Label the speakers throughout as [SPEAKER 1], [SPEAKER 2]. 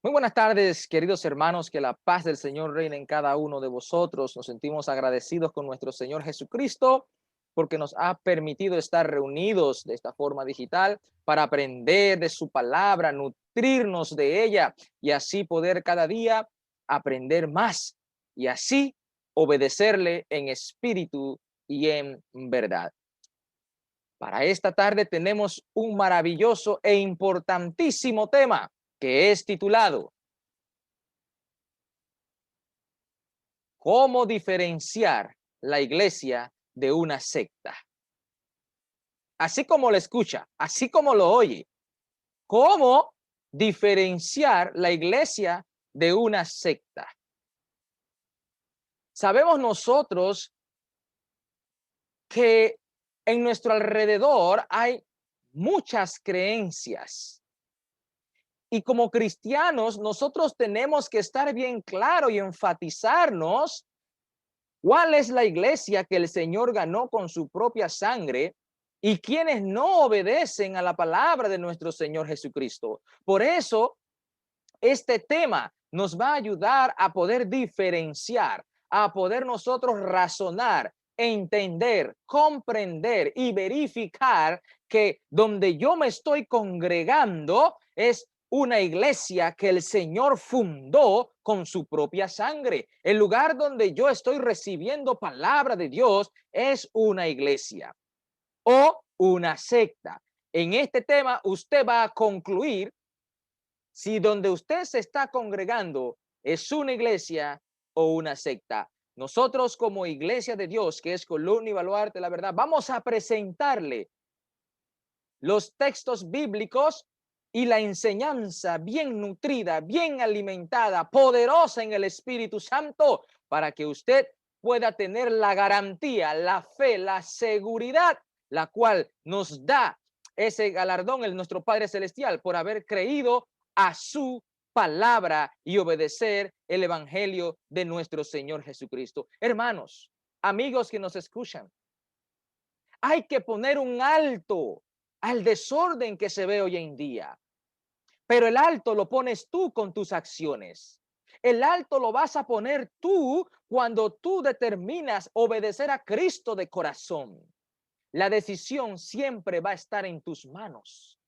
[SPEAKER 1] Muy buenas tardes, queridos hermanos, que la paz del Señor reine en cada uno de vosotros. Nos sentimos agradecidos con nuestro Señor Jesucristo porque nos ha permitido estar reunidos de esta forma digital para aprender de su palabra, nutrirnos de ella y así poder cada día aprender más y así obedecerle en espíritu y en verdad. Para esta tarde tenemos un maravilloso e importantísimo tema que es titulado ¿Cómo diferenciar la iglesia de una secta? Así como lo escucha, así como lo oye. ¿Cómo diferenciar la iglesia de una secta? Sabemos nosotros que en nuestro alrededor hay muchas creencias. Y como cristianos, nosotros tenemos que estar bien claro y enfatizarnos cuál es la iglesia que el Señor ganó con su propia sangre y quienes no obedecen a la palabra de nuestro Señor Jesucristo. Por eso, este tema nos va a ayudar a poder diferenciar, a poder nosotros razonar, entender, comprender y verificar que donde yo me estoy congregando es una iglesia que el Señor fundó con su propia sangre. El lugar donde yo estoy recibiendo palabra de Dios es una iglesia o una secta. En este tema usted va a concluir si donde usted se está congregando es una iglesia o una secta. Nosotros como iglesia de Dios, que es columna y baluarte de la verdad, vamos a presentarle los textos bíblicos y la enseñanza bien nutrida, bien alimentada, poderosa en el Espíritu Santo, para que usted pueda tener la garantía, la fe, la seguridad, la cual nos da ese galardón el nuestro Padre Celestial por haber creído a su palabra y obedecer el evangelio de nuestro Señor Jesucristo. Hermanos, amigos que nos escuchan, hay que poner un alto al desorden que se ve hoy en día. Pero el alto lo pones tú con tus acciones. El alto lo vas a poner tú cuando tú determinas obedecer a Cristo de corazón. La decisión siempre va a estar en tus manos.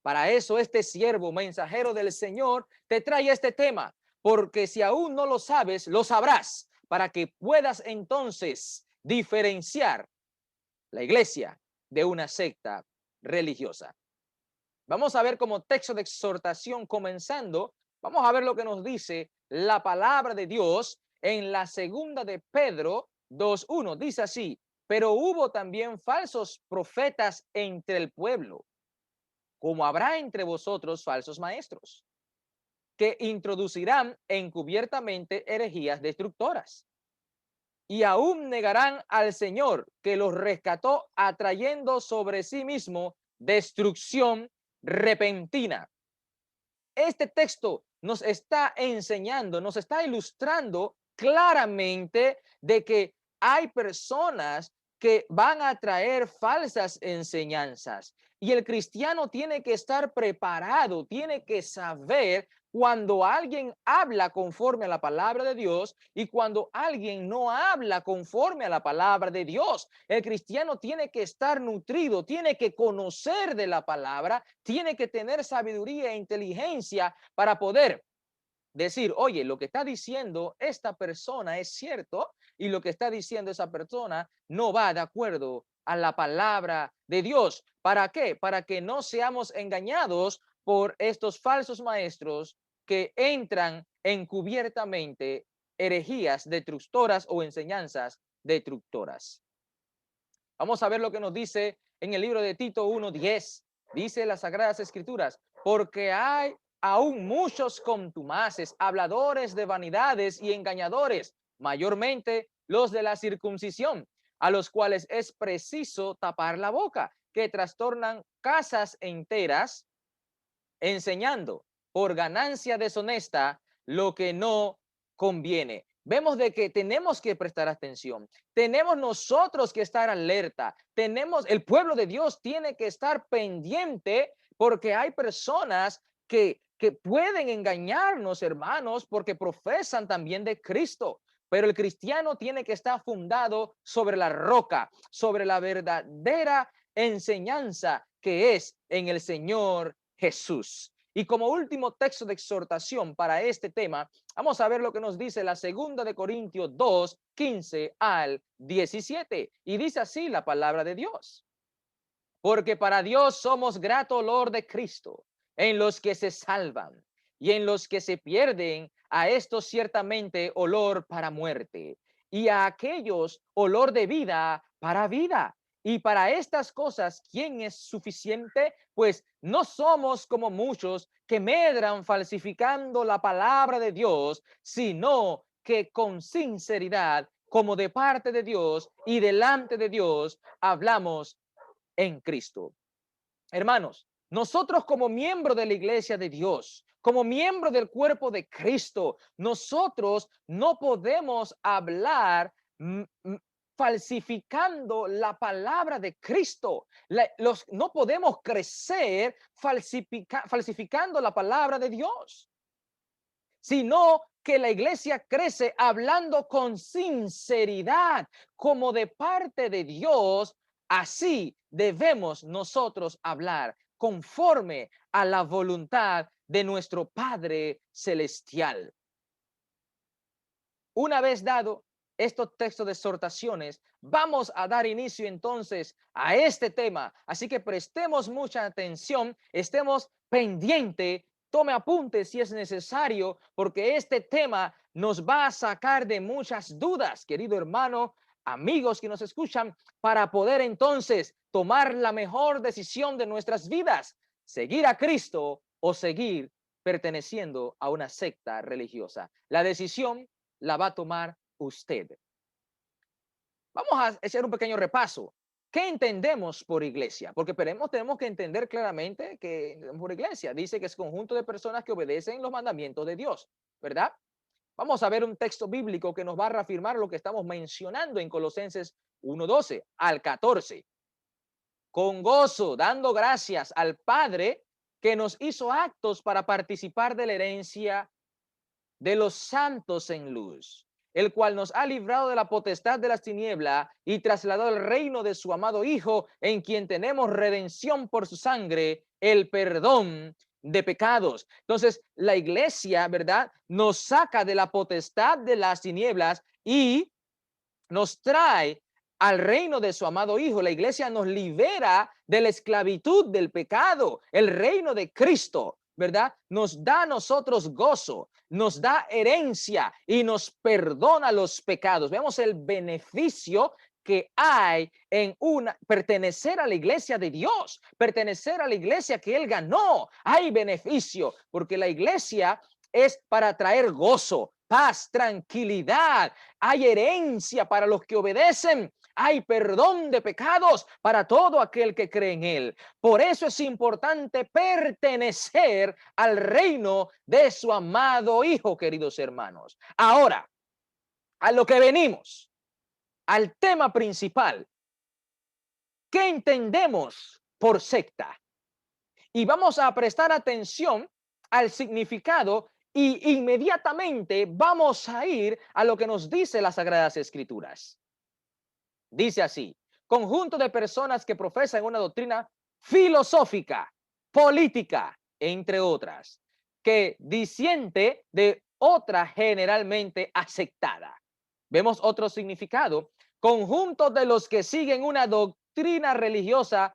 [SPEAKER 1] Para eso este siervo mensajero del Señor te trae este tema, porque si aún no lo sabes, lo sabrás, para que puedas entonces diferenciar la iglesia de una secta religiosa. Vamos a ver como texto de exhortación comenzando, vamos a ver lo que nos dice la palabra de Dios en la segunda de Pedro 2:1. Dice así, pero hubo también falsos profetas entre el pueblo, como habrá entre vosotros falsos maestros, que introducirán encubiertamente herejías destructoras. Y aún negarán al Señor que los rescató, atrayendo sobre sí mismo destrucción repentina. Este texto nos está enseñando, nos está ilustrando claramente de que hay personas que van a traer falsas enseñanzas y el cristiano tiene que estar preparado, tiene que saber cuando alguien habla conforme a la palabra de Dios y cuando alguien no habla conforme a la palabra de Dios. El cristiano tiene que estar nutrido, tiene que conocer de la palabra, tiene que tener sabiduría e inteligencia para poder decir, oye, lo que está diciendo esta persona es cierto y lo que está diciendo esa persona no va de acuerdo a la palabra de Dios. ¿Para qué? Para que no seamos engañados por estos falsos maestros que entran encubiertamente herejías destructoras o enseñanzas destructoras. Vamos a ver lo que nos dice en el libro de Tito 1:10. Dice las Sagradas Escrituras, porque hay aún muchos contumaces, habladores de vanidades y engañadores, mayormente los de la circuncisión, a los cuales es preciso tapar la boca, que trastornan casas enteras, enseñando por ganancia deshonesta lo que no conviene. Vemos de que tenemos que prestar atención, tenemos nosotros que estar alerta, tenemos, el pueblo de Dios tiene que estar pendiente porque hay personas que pueden engañarnos, hermanos, porque profesan también de Cristo. Pero el cristiano tiene que estar fundado sobre la roca, sobre la verdadera enseñanza que es en el Señor Jesús. Y como último texto de exhortación para este tema, vamos a ver lo que nos dice la segunda de Corintios 2, 15 al 17. Y dice así la palabra de Dios. Porque para Dios somos grato olor de Cristo en los que se salvan y en los que se pierden, a estos ciertamente olor para muerte y a aquellos olor de vida para vida. Y para estas cosas, ¿quién es suficiente? Pues no somos como muchos que medran falsificando la palabra de Dios, sino que con sinceridad, como de parte de Dios y delante de Dios, hablamos en Cristo. Hermanos, nosotros como miembro de la iglesia de Dios, como miembro del cuerpo de Cristo, nosotros no podemos hablar falsificando la palabra de Cristo. No podemos crecer falsificando la palabra de Dios, sino que la iglesia crece hablando con sinceridad, como de parte de Dios. Así debemos nosotros hablar, conforme a la voluntad de nuestro Padre Celestial. Una vez dado estos textos de exhortaciones, vamos a dar inicio entonces a este tema. Así que prestemos mucha atención, estemos pendientes, tome apuntes si es necesario, porque este tema nos va a sacar de muchas dudas, querido hermano, amigos que nos escuchan, para poder entonces tomar la mejor decisión de nuestras vidas, seguir a Cristo o seguir perteneciendo a una secta religiosa. La decisión la va a tomar usted. Vamos a hacer un pequeño repaso. ¿Qué entendemos por iglesia? Porque tenemos que entender claramente que por iglesia dice que es conjunto de personas que obedecen los mandamientos de Dios, ¿verdad? Vamos a ver un texto bíblico que nos va a reafirmar lo que estamos mencionando en Colosenses 1:12 al 14. Con gozo, dando gracias al Padre que nos hizo actos para participar de la herencia de los santos en luz, el cual nos ha librado de la potestad de las tinieblas y trasladado al reino de su amado Hijo, en quien tenemos redención por su sangre, el perdón de pecados. Entonces, la iglesia, ¿verdad?, nos saca de la potestad de las tinieblas y nos trae al reino de su amado Hijo. La iglesia nos libera de la esclavitud del pecado. El reino de Cristo, ¿verdad?, nos da a nosotros gozo, nos da herencia y nos perdona los pecados. Vemos el beneficio que hay en pertenecer a la iglesia de Dios, pertenecer a la iglesia que Él ganó. Hay beneficio porque la iglesia es para traer gozo, paz, tranquilidad. Hay herencia para los que obedecen. Hay perdón de pecados para todo aquel que cree en Él. Por eso es importante pertenecer al reino de su amado Hijo, queridos hermanos. Ahora, a lo que venimos, al tema principal. ¿Qué entendemos por secta? Y vamos a prestar atención al significado y inmediatamente vamos a ir a lo que nos dice las Sagradas Escrituras. Dice así: conjunto de personas que profesan una doctrina filosófica, política, entre otras, que disiente de otra generalmente aceptada. Vemos otro significado: conjunto de los que siguen una doctrina religiosa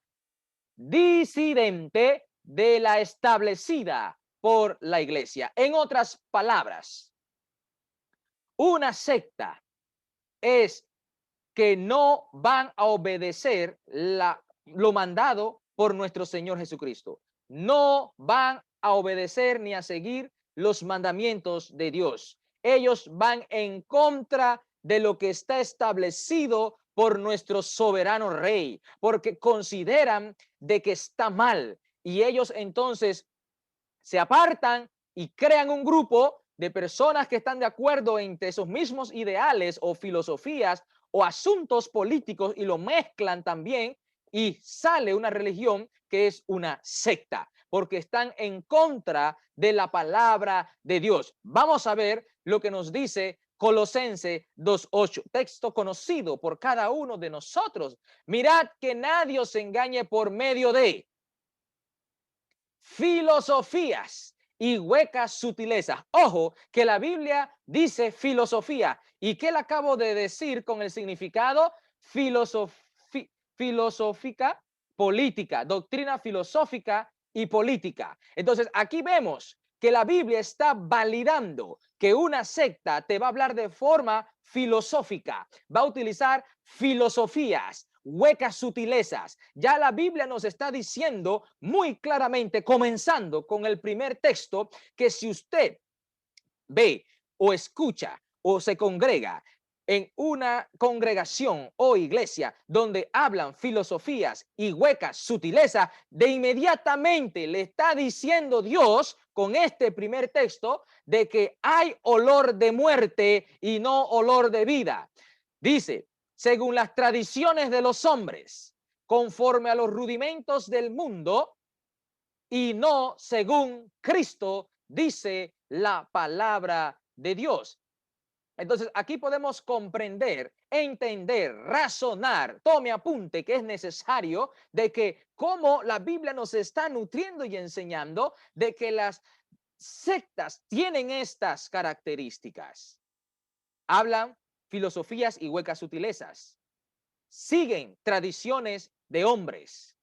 [SPEAKER 1] disidente de la establecida por la iglesia. En otras palabras, una secta es que no van a obedecer lo mandado por nuestro Señor Jesucristo. No van a obedecer ni a seguir los mandamientos de Dios. Ellos van en contra de lo que está establecido por nuestro soberano rey, porque consideran de que está mal y ellos entonces se apartan y crean un grupo de personas que están de acuerdo entre esos mismos ideales o filosofías o asuntos políticos y lo mezclan también y sale una religión que es una secta. porque están en contra de la palabra de Dios. Vamos a ver lo que nos dice Colosense 2:8, texto conocido por cada uno de nosotros. Mirad que nadie os engañe por medio de filosofías y huecas sutilezas. Ojo, que la Biblia dice filosofía. ¿Y qué le acabo de decir con el significado? Filosófica, política, doctrina filosófica y política. Entonces, aquí vemos que la Biblia está validando que una secta te va a hablar de forma filosófica, va a utilizar filosofías, huecas sutilezas. Ya la Biblia nos está diciendo muy claramente, comenzando con el primer texto, que si usted ve o escucha o se congrega en una congregación o iglesia donde hablan filosofías y huecas sutilezas, de inmediatamente le está diciendo Dios con este primer texto de que hay olor de muerte y no olor de vida. Dice, según las tradiciones de los hombres, conforme a los rudimentos del mundo y no según Cristo, dice la palabra de Dios. Entonces, aquí podemos comprender, entender, razonar, tome apunte que es necesario de que como la Biblia nos está nutriendo y enseñando de que las sectas tienen estas características. Hablan filosofías y huecas sutilezas. Siguen tradiciones de hombres.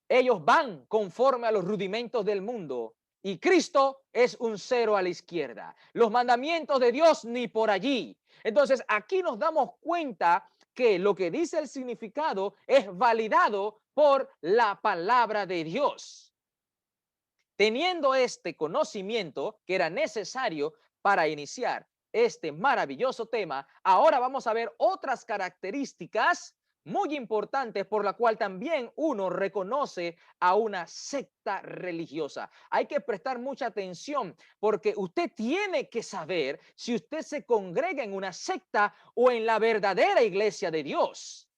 [SPEAKER 1] Ellos van conforme a los rudimentos del mundo y Cristo es un cero a la izquierda. Los mandamientos de Dios ni por allí. Entonces aquí nos damos cuenta que lo que dice el significado es validado por la palabra de Dios. Teniendo este conocimiento que era necesario para iniciar este maravilloso tema, ahora vamos a ver otras características muy importantes por la cual también uno reconoce a una secta religiosa. Hay que prestar mucha atención porque usted tiene que saber si usted se congrega en una secta o en la verdadera iglesia de Dios.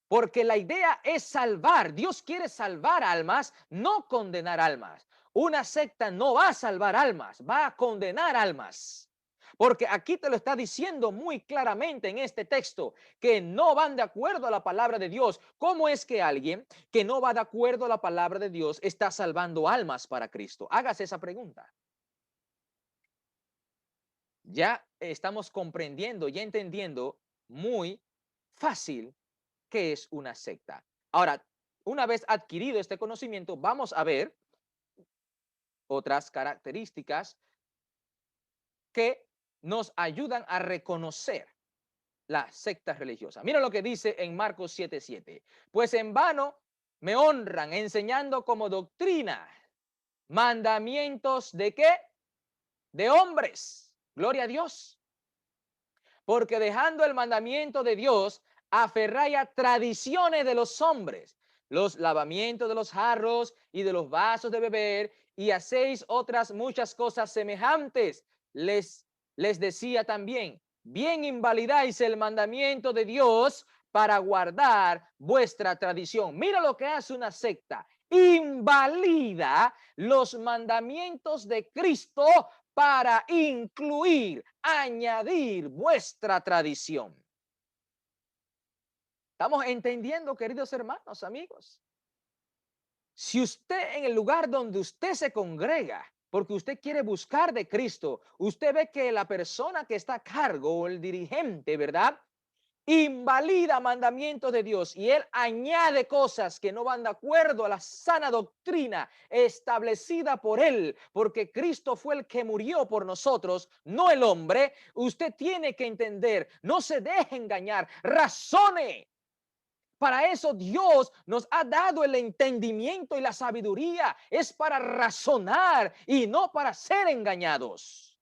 [SPEAKER 1] Porque la idea es salvar. Dios quiere salvar almas, no condenar almas. Una secta no va a salvar almas, va a condenar almas. Porque aquí te lo está diciendo muy claramente en este texto, que no van de acuerdo a la palabra de Dios. ¿Cómo es que alguien que no va de acuerdo a la palabra de Dios está salvando almas para Cristo? Hágase esa pregunta. Ya estamos comprendiendo y entendiendo muy fácil qué es una secta. Ahora, una vez adquirido este conocimiento, vamos a ver otras características que nos ayudan a reconocer la secta religiosa. Mira lo que dice en Marcos 7:7. Pues en vano me honran enseñando como doctrina mandamientos de qué? De hombres. Gloria a Dios. Porque dejando el mandamiento de Dios, aferráis a tradiciones de los hombres, los lavamientos de los jarros y de los vasos de beber, y hacéis otras muchas cosas semejantes. Les decía también, bien invalidáis el mandamiento de Dios para guardar vuestra tradición. Mira lo que hace una secta. Invalida los mandamientos de Cristo para incluir, añadir vuestra tradición. ¿Estamos entendiendo, queridos hermanos, amigos? Si usted en el lugar donde usted se congrega, porque usted quiere buscar de Cristo, usted ve que la persona que está a cargo o el dirigente, ¿verdad? Invalida mandamientos de Dios y él añade cosas que no van de acuerdo a la sana doctrina establecida por él, porque Cristo fue el que murió por nosotros, no el hombre. Usted tiene que entender, no se deje engañar, razone. Para eso Dios nos ha dado el entendimiento y la sabiduría, es para razonar y no para ser engañados.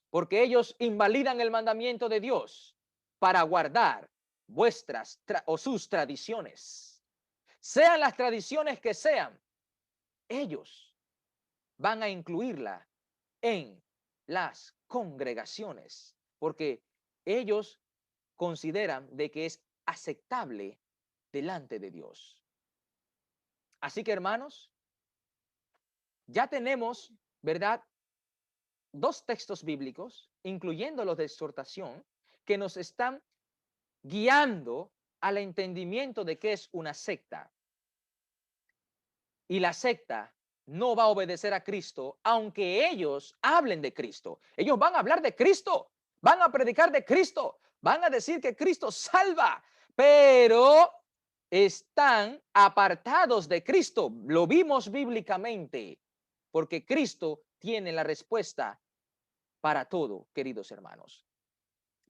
[SPEAKER 1] Porque ellos invalidan el mandamiento de Dios para guardar vuestras o sus tradiciones. Sean las tradiciones que sean, ellos van a incluirla en las congregaciones, porque ellos consideran de que es aceptable delante de Dios. Así que, hermanos, ya tenemos, ¿verdad?, dos textos bíblicos, incluyendo los de exhortación, que nos están guiando al entendimiento de qué es una secta. Y la secta no va a obedecer a Cristo, aunque ellos hablen de Cristo. Ellos van a hablar de Cristo, van a predicar de Cristo, van a decir que Cristo salva, pero están apartados de Cristo. Lo vimos bíblicamente, porque Cristo tiene la respuesta para todo, queridos hermanos.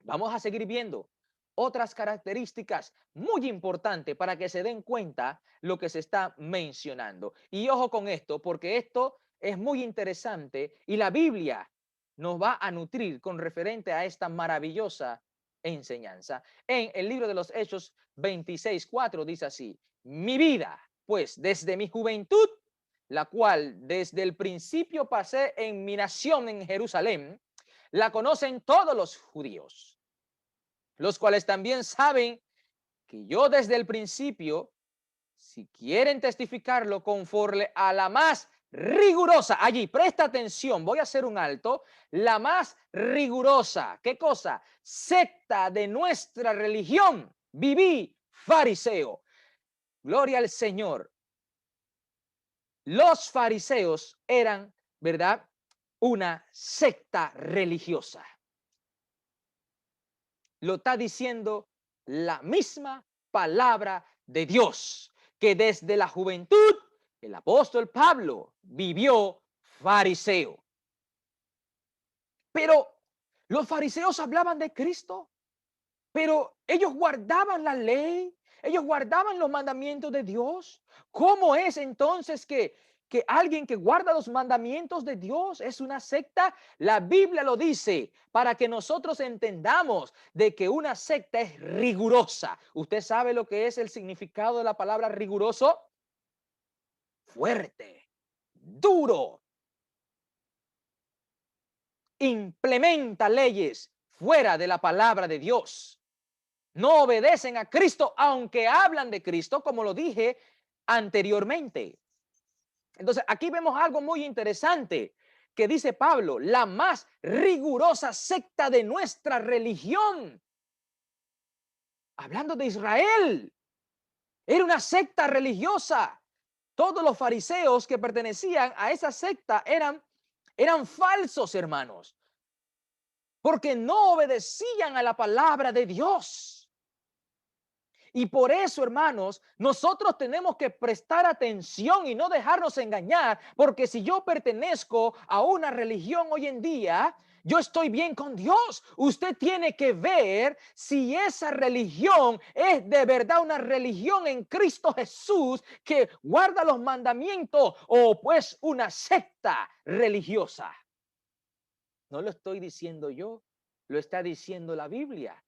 [SPEAKER 1] Vamos a seguir viendo otras características muy importantes para que se den cuenta lo que se está mencionando. Y ojo con esto, porque esto es muy interesante y la Biblia nos va a nutrir con referente a esta maravillosa enseñanza. En el libro de los Hechos 26:4 dice así: mi vida, pues desde mi juventud, la cual desde el principio pasé en mi nación en Jerusalén, la conocen todos los judíos, los cuales también saben que yo desde el principio, si quieren testificarlo conforme a la más rigurosa, allí, presta atención, voy a hacer un alto, la más rigurosa, ¿qué cosa? Secta de nuestra religión, viví fariseo. Gloria al Señor. Los fariseos eran, ¿verdad?, una secta religiosa. Lo está diciendo la misma palabra de Dios, que desde la juventud el apóstol Pablo vivió fariseo. Pero los fariseos hablaban de Cristo, pero ellos guardaban la ley, ellos guardaban los mandamientos de Dios. ¿Cómo es entonces que alguien que guarda los mandamientos de Dios es una secta? La Biblia lo dice para que nosotros entendamos de que una secta es rigurosa. ¿Usted sabe lo que es el significado de la palabra riguroso? Fuerte, duro. Implementa leyes fuera de la palabra de Dios. No obedecen a Cristo, aunque hablan de Cristo, como lo dije anteriormente. Entonces, aquí vemos algo muy interesante que dice Pablo: la más rigurosa secta de nuestra religión. Hablando de Israel, era una secta religiosa. Todos los fariseos que pertenecían a esa secta eran falsos, hermanos, porque no obedecían a la palabra de Dios. Y por eso, hermanos, nosotros tenemos que prestar atención y no dejarnos engañar, porque si yo pertenezco a una religión hoy en día, yo estoy bien con Dios. Usted tiene que ver si esa religión es de verdad una religión en Cristo Jesús que guarda los mandamientos, o pues una secta religiosa. No lo estoy diciendo yo, lo está diciendo la Biblia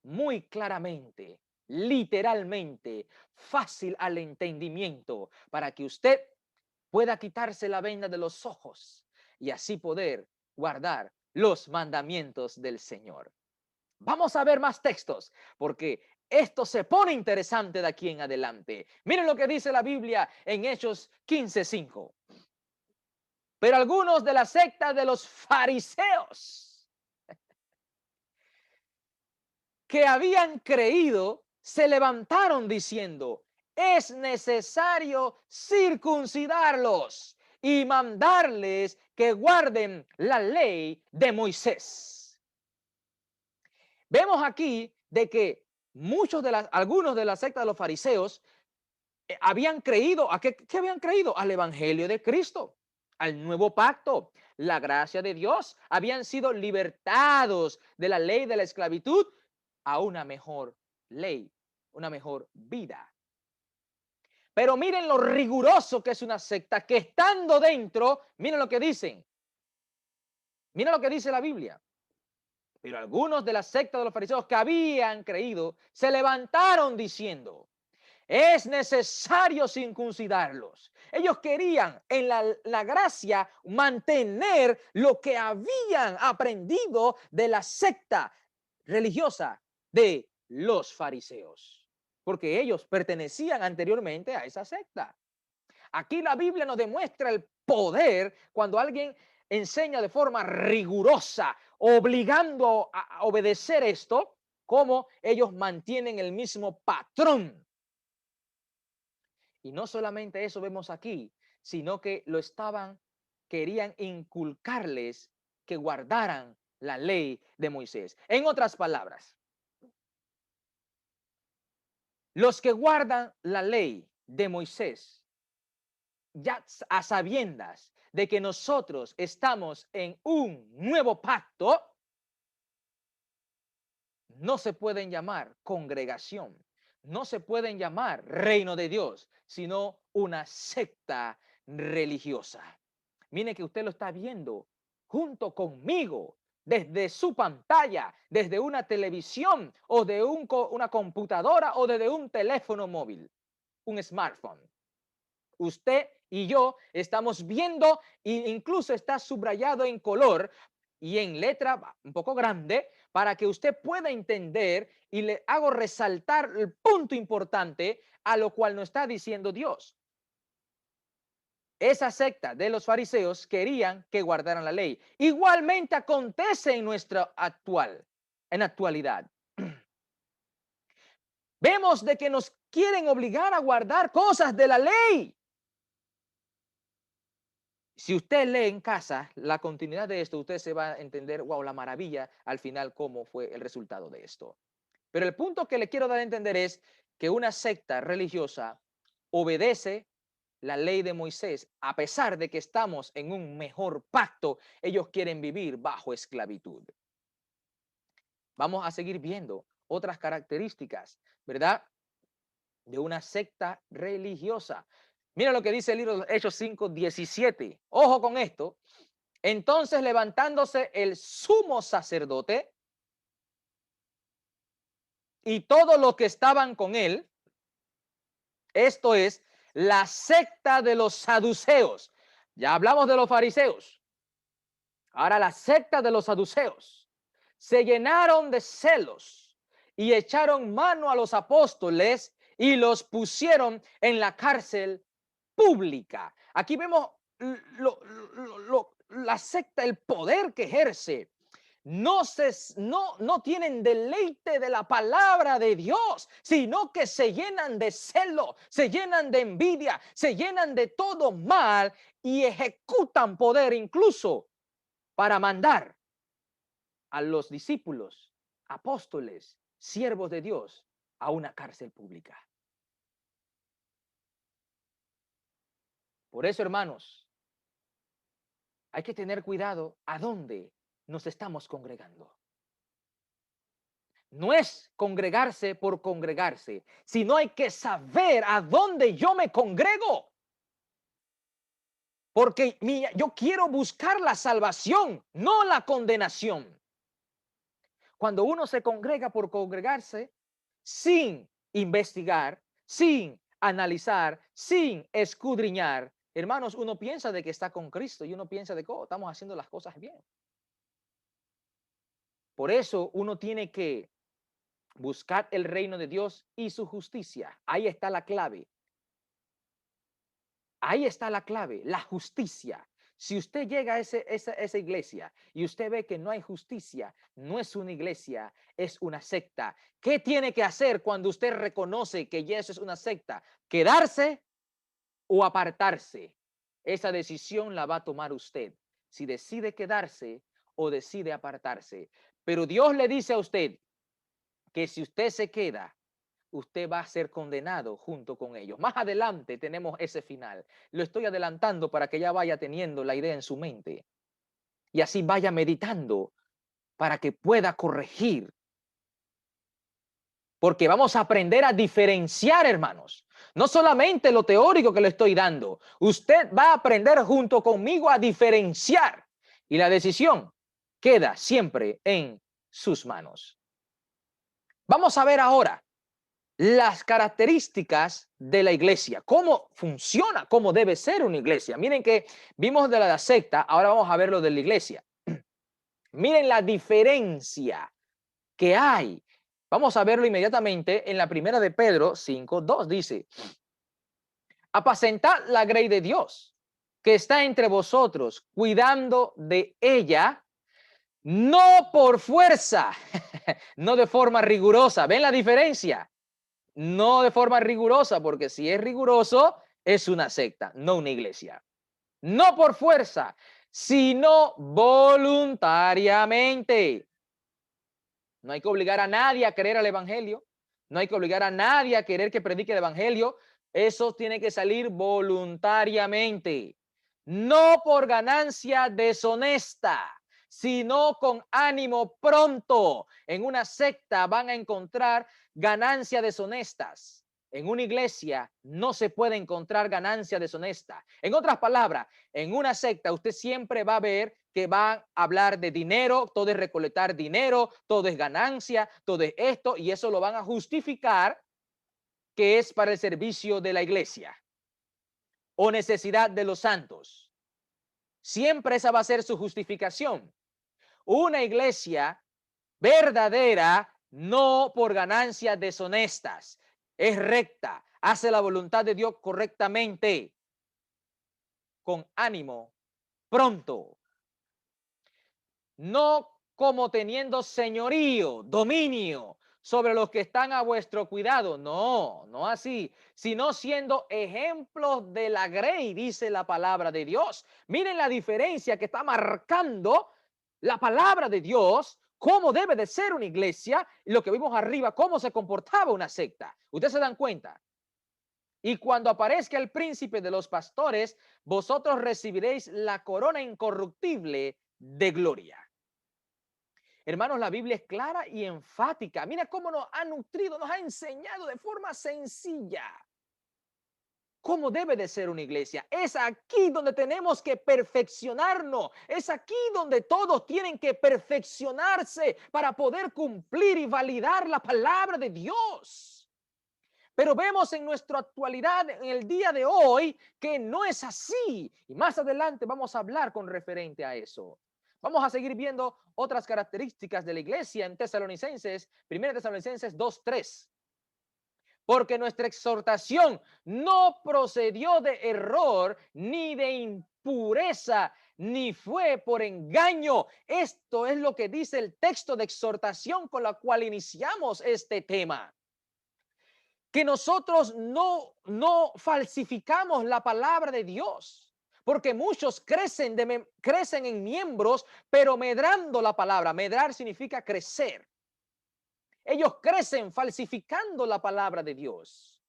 [SPEAKER 1] muy claramente, literalmente, fácil al entendimiento, para que usted pueda quitarse la venda de los ojos y así poder guardar los mandamientos del Señor. Vamos a ver más textos, porque esto se pone interesante de aquí en adelante. Miren lo que dice la Biblia en Hechos 15:5. Pero algunos de la secta de los fariseos que habían creído se levantaron diciendo: es necesario circuncidarlos y mandarles que guarden la ley de Moisés. Vemos aquí de que algunos de la secta de los fariseos habían creído, ¿a qué habían creído? Al evangelio de Cristo, al nuevo pacto, la gracia de Dios. Habían sido libertados de la ley de la esclavitud a una mejor ley, una mejor vida. Pero miren lo riguroso que es una secta, que estando dentro, miren lo que dicen. Miren lo que dice la Biblia. Pero algunos de la secta de los fariseos que habían creído se levantaron diciendo: es necesario circuncidarlos. Ellos querían en la gracia mantener lo que habían aprendido de la secta religiosa de los fariseos. porque ellos pertenecían anteriormente a esa secta. Aquí la Biblia nos demuestra el poder cuando alguien enseña de forma rigurosa, obligando a obedecer esto, cómo ellos mantienen el mismo patrón. Y no solamente eso vemos aquí, sino que querían inculcarles que guardaran la ley de Moisés. En otras palabras, los que guardan la ley de Moisés, ya a sabiendas de que nosotros estamos en un nuevo pacto, no se pueden llamar congregación, no se pueden llamar reino de Dios, sino una secta religiosa. Mire que usted lo está viendo junto conmigo desde su pantalla, desde una televisión o de una computadora o desde un teléfono móvil, un smartphone. Usted y yo estamos viendo e incluso está subrayado en color y en letra un poco grande para que usted pueda entender, y le hago resaltar el punto importante a lo cual nos está diciendo Dios. Esa secta de los fariseos querían que guardaran la ley. Igualmente acontece en actualidad. Vemos de que nos quieren obligar a guardar cosas de la ley. Si usted lee en casa la continuidad de esto, usted se va a entender, wow, la maravilla al final, cómo fue el resultado de esto. Pero el punto que le quiero dar a entender es que una secta religiosa obedece la ley de Moisés, a pesar de que estamos en un mejor pacto, ellos quieren vivir bajo esclavitud. Vamos a seguir viendo otras características, ¿verdad?, de una secta religiosa. Mira lo que dice el libro de Hechos 5:17. Ojo con esto. Entonces, levantándose el sumo sacerdote y todos los que estaban con él, esto es la secta de los saduceos. Ya hablamos de los fariseos. Ahora la secta de los saduceos se llenaron de celos y echaron mano a los apóstoles y los pusieron en la cárcel pública. Aquí vemos la secta, el poder que ejerce. No tienen deleite de la palabra de Dios, sino que se llenan de celo, se llenan de envidia, se llenan de todo mal y ejecutan poder incluso para mandar a los discípulos, apóstoles, siervos de Dios a una cárcel pública. Por eso, hermanos, hay que tener cuidado a dónde nos estamos congregando. No es congregarse por congregarse, sino hay que saber a dónde yo me congrego. Porque yo quiero buscar la salvación, no la condenación. Cuando uno se congrega por congregarse, sin investigar, sin analizar, sin escudriñar, hermanos, uno piensa de que está con Cristo y uno piensa de que estamos haciendo las cosas bien. Por eso uno tiene que buscar el reino de Dios y su justicia. Ahí está la clave. Ahí está la clave, la justicia. Si usted llega a esa iglesia y usted ve que no hay justicia, no es una iglesia, es una secta. ¿Qué tiene que hacer cuando usted reconoce que ya eso es una secta? ¿Quedarse o apartarse? Esa decisión la va a tomar usted. Si decide quedarse o decide apartarse. Pero Dios le dice a usted que si usted se queda, usted va a ser condenado junto con ellos. Más adelante tenemos ese final. Lo estoy adelantando para que ya vaya teniendo la idea en su mente y así vaya meditando para que pueda corregir. Porque vamos a aprender a diferenciar, hermanos. No solamente lo teórico que le estoy dando. Usted va a aprender junto conmigo a diferenciar. Y la decisión queda siempre en sus manos. Vamos a ver ahora las características de la iglesia, cómo funciona, cómo debe ser una iglesia. Miren que vimos de la secta, ahora vamos a ver lo de la iglesia. Miren la diferencia que hay Vamos a verlo inmediatamente en la primera de Pedro 5:2. Dice, apacentad la grey de Dios, que está entre vosotros, cuidando de ella, no por fuerza, no de forma rigurosa. ¿Ven la diferencia? No de forma rigurosa, porque si es riguroso, es una secta, no una iglesia. No por fuerza, sino voluntariamente. No hay que obligar a nadie a creer al evangelio. No hay que obligar a nadie a querer que predique el evangelio. Eso tiene que salir voluntariamente. No por ganancia deshonesta, sino con ánimo pronto. En una secta van a encontrar ganancias deshonestas. En una iglesia no se puede encontrar ganancia deshonesta. En otras palabras, en una secta usted siempre va a ver que van a hablar de dinero, todo es recolectar dinero, todo es ganancia, todo es esto, y eso lo van a justificar que es para el servicio de la iglesia o necesidad de los santos. Siempre esa va a ser su justificación. Una iglesia verdadera, no por ganancias deshonestas, es recta, hace la voluntad de Dios correctamente, con ánimo, pronto. No como teniendo señorío, dominio sobre los que están a vuestro cuidado. No, no así, sino siendo ejemplos de la grey, dice la palabra de Dios. Miren la diferencia que está marcando la palabra de Dios, cómo debe de ser una iglesia, y lo que vimos arriba, cómo se comportaba una secta. ¿Ustedes se dan cuenta? Y cuando aparezca el príncipe de los pastores, vosotros recibiréis la corona incorruptible de gloria. Hermanos, la Biblia es clara y enfática. Mira cómo nos ha nutrido, nos ha enseñado de forma sencilla cómo debe de ser una iglesia. Es aquí donde tenemos que perfeccionarnos. Es aquí donde todos tienen que perfeccionarse para poder cumplir y validar la palabra de Dios. Pero vemos en nuestra actualidad, en el día de hoy, que no es así. Y más adelante vamos a hablar con referente a eso. Vamos a seguir viendo otras características de la iglesia en Tesalonicenses, 1 Tesalonicenses 2:3. Porque nuestra exhortación no procedió de error, ni de impureza, ni fue por engaño. Esto es lo que dice el texto de exhortación con la cual iniciamos este tema. Que nosotros no falsificamos la palabra de Dios, porque muchos crecen en miembros, pero medrando la palabra. Medrar significa crecer. Ellos crecen falsificando la palabra de Dios.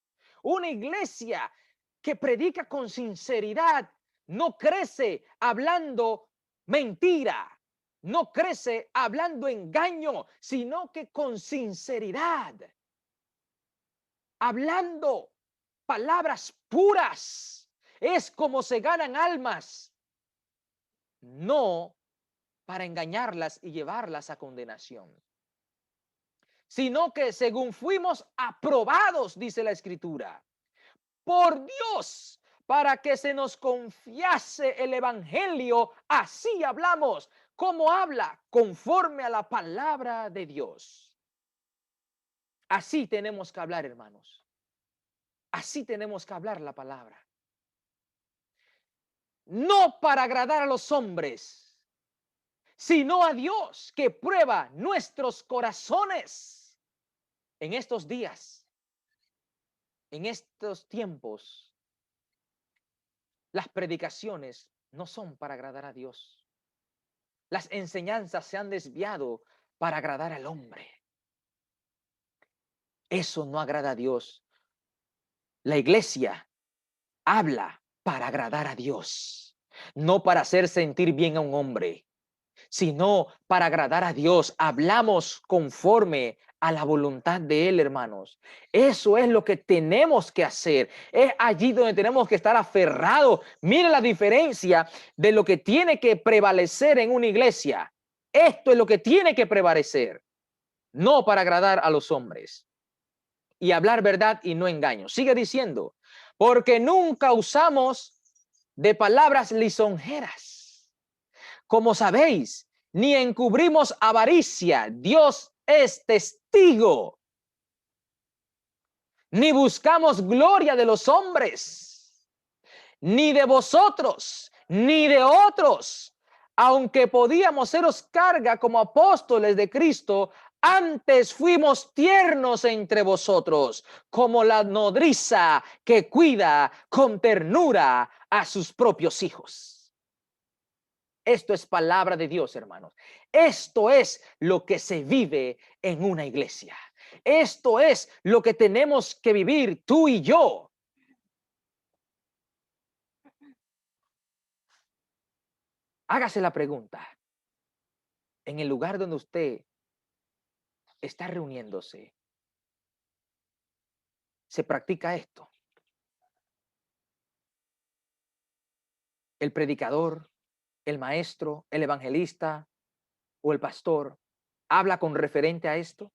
[SPEAKER 1] Una iglesia que predica con sinceridad no crece hablando mentira, no crece hablando engaño, sino que con sinceridad, hablando palabras puras. Es como se ganan almas, no para engañarlas y llevarlas a condenación, sino que según fuimos aprobados, dice la Escritura, por Dios, para que se nos confiase el evangelio. Así hablamos. ¿Cómo habla? Conforme a la palabra de Dios. Así tenemos que hablar, hermanos. Así tenemos que hablar la palabra. No para agradar a los hombres, sino a Dios, que prueba nuestros corazones. En estos días, en estos tiempos, las predicaciones no son para agradar a Dios. Las enseñanzas se han desviado para agradar al hombre. Eso no agrada a Dios. La iglesia habla para agradar a Dios, no para hacer sentir bien a un hombre, sino para agradar a Dios. Hablamos conforme a la voluntad de Él, hermanos. Eso es lo que tenemos que hacer. Es allí donde tenemos que estar aferrados. Mire la diferencia de lo que tiene que prevalecer en una iglesia. Esto es lo que tiene que prevalecer, no para agradar a los hombres. Y hablar verdad y no engaño. Sigue diciendo, porque nunca usamos de palabras lisonjeras, como sabéis, ni encubrimos avaricia. Dios es contigo. Ni buscamos gloria de los hombres, ni de vosotros, ni de otros, aunque podíamos seros carga como apóstoles de Cristo, antes fuimos tiernos entre vosotros, como la nodriza que cuida con ternura a sus propios hijos. Esto es palabra de Dios, hermanos. Esto es lo que se vive en una iglesia. Esto es lo que tenemos que vivir tú y yo. Hágase la pregunta. En el lugar donde usted está reuniéndose, ¿se practica esto? El predicador, el maestro, el evangelista o el pastor habla con referente a esto.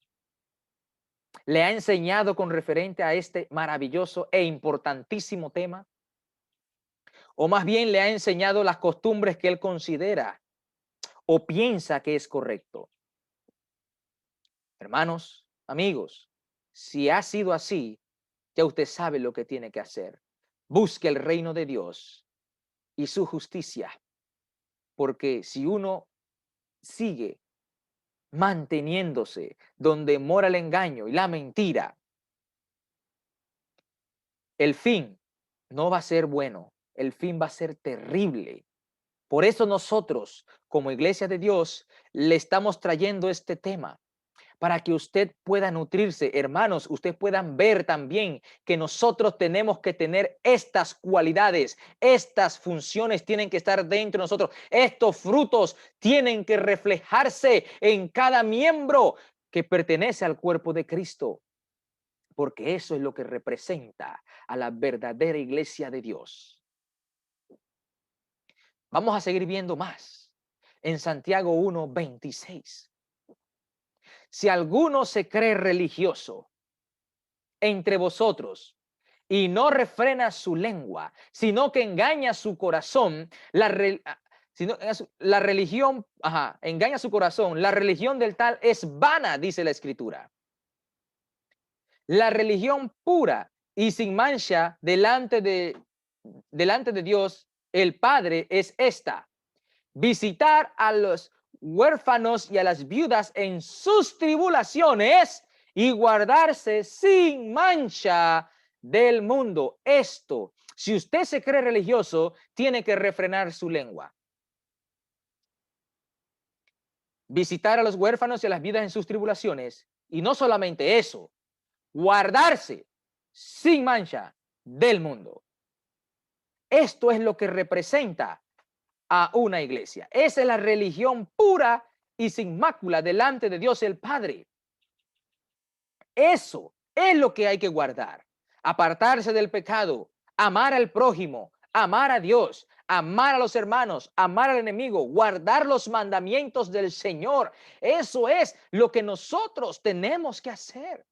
[SPEAKER 1] ¿Le ha enseñado con referente a este maravilloso e importantísimo tema? ¿O más bien le ha enseñado las costumbres que él considera o piensa que es correcto? Hermanos, amigos, si ha sido así, ya usted sabe lo que tiene que hacer. Busque el reino de Dios y su justicia, porque si uno sigue manteniéndose donde mora el engaño y la mentira, el fin no va a ser bueno, el fin va a ser terrible. Por eso nosotros, como Iglesia de Dios, le estamos trayendo este tema, para que usted pueda nutrirse. Hermanos, ustedes puedan ver también que nosotros tenemos que tener estas cualidades, estas funciones tienen que estar dentro de nosotros, estos frutos tienen que reflejarse en cada miembro que pertenece al cuerpo de Cristo, porque eso es lo que representa a la verdadera iglesia de Dios. Vamos a seguir viendo más en Santiago 1:26. Si alguno se cree religioso entre vosotros y no refrena su lengua, sino que engaña su corazón, la religión, engaña su corazón, la religión del tal es vana, dice la Escritura. La religión pura y sin mancha delante de Dios, el Padre, es esta: visitar a los huérfanos y a las viudas en sus tribulaciones y guardarse sin mancha del mundo. Esto, si usted se cree religioso, tiene que refrenar su lengua. Visitar a los huérfanos y a las viudas en sus tribulaciones. Y no solamente eso, guardarse sin mancha del mundo. Esto es lo que representa a una iglesia. Esa es la religión pura y sin mácula delante de Dios el Padre. Eso es lo que hay que guardar. Apartarse del pecado, amar al prójimo, amar a Dios, amar a los hermanos, amar al enemigo, guardar los mandamientos del Señor. Eso es lo que nosotros tenemos que hacer.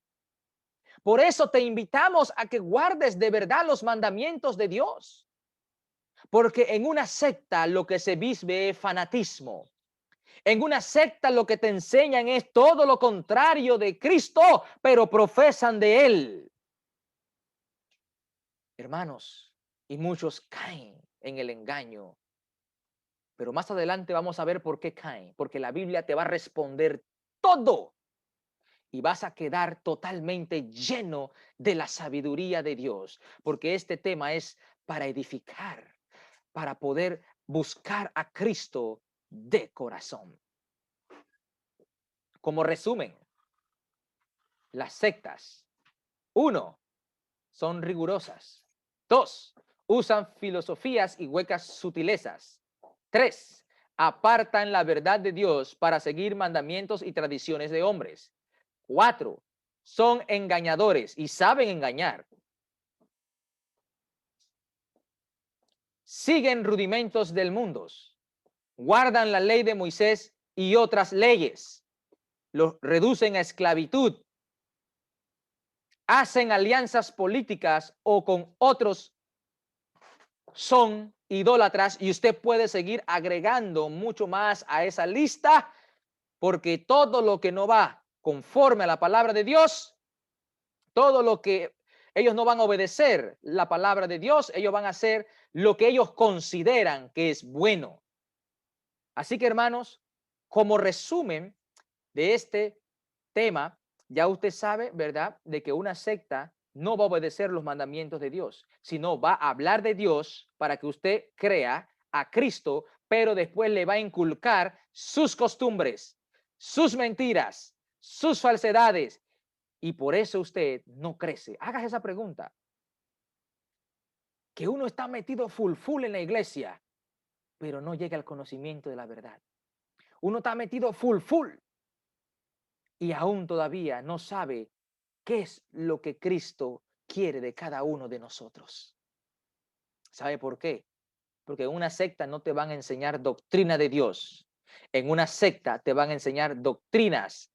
[SPEAKER 1] Por eso te invitamos a que guardes de verdad los mandamientos de Dios. Porque en una secta lo que se vive es fanatismo. En una secta lo que te enseñan es todo lo contrario de Cristo, pero profesan de Él. Hermanos, y muchos caen en el engaño. Pero más adelante vamos a ver por qué caen. Porque la Biblia te va a responder todo. Y vas a quedar totalmente lleno de la sabiduría de Dios. Porque este tema es para edificar, para poder buscar a Cristo de corazón. Como resumen, las sectas, 1, son rigurosas. 2, usan filosofías y huecas sutilezas. 3, apartan la verdad de Dios para seguir mandamientos y tradiciones de hombres. 4, son engañadores y saben engañar. Siguen rudimentos del mundo. Guardan la ley de Moisés y otras leyes. Los reducen a esclavitud. Hacen alianzas políticas o con otros, son idólatras, y usted puede seguir agregando mucho más a esa lista, porque todo lo que no va conforme a la palabra de Dios, todo lo que ellos no van a obedecer la palabra de Dios, ellos van a hacer lo que ellos consideran que es bueno. Así que, hermanos, como resumen de este tema, ya usted sabe, ¿verdad?, de que una secta no va a obedecer los mandamientos de Dios, sino va a hablar de Dios para que usted crea a Cristo, pero después le va a inculcar sus costumbres, sus mentiras, sus falsedades, y por eso usted no crece. Hagas esa pregunta. Que uno está metido full en la iglesia, pero no llega al conocimiento de la verdad. Uno está metido full y aún todavía no sabe qué es lo que Cristo quiere de cada uno de nosotros. ¿Sabe por qué? Porque en una secta no te van a enseñar doctrina de Dios. En una secta te van a enseñar doctrinas,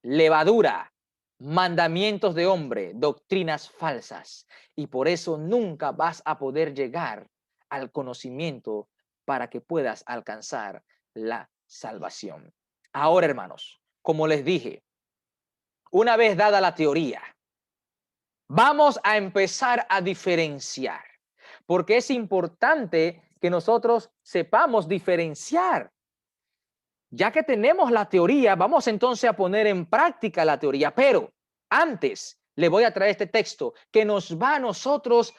[SPEAKER 1] levadura, mandamientos de hombre, doctrinas falsas. Y por eso nunca vas a poder llegar al conocimiento para que puedas alcanzar la salvación. Ahora, hermanos, como les dije, una vez dada la teoría, vamos a empezar a diferenciar, porque es importante que nosotros sepamos diferenciar. Ya que tenemos la teoría, vamos entonces a poner en práctica la teoría, pero antes le voy a traer este texto que nos va a nosotros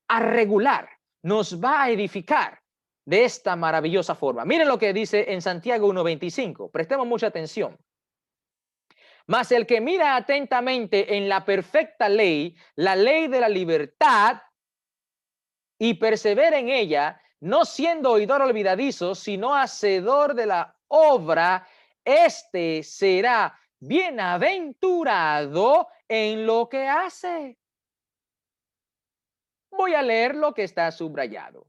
[SPEAKER 1] a regular, nos va a edificar de esta maravillosa forma. Miren lo que dice en Santiago 1:25, prestemos mucha atención. Mas el que mira atentamente en la perfecta ley, la ley de la libertad, y persevera en ella, no siendo oidor olvidadizo, sino hacedor de la obra, este será bienaventurado en lo que hace. Voy a leer lo que está subrayado.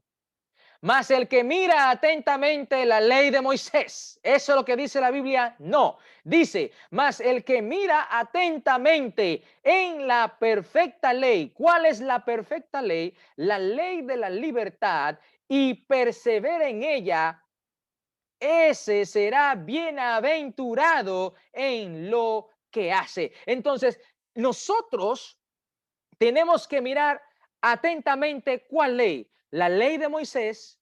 [SPEAKER 1] Mas el que mira atentamente la ley de Moisés, ¿eso es lo que dice la Biblia? No, dice, mas el que mira atentamente en la perfecta ley. ¿Cuál es la perfecta ley? La ley de la libertad, y persevera en ella, ese será bienaventurado en lo que hace. Entonces, nosotros tenemos que mirar atentamente cuál ley, la ley de Moisés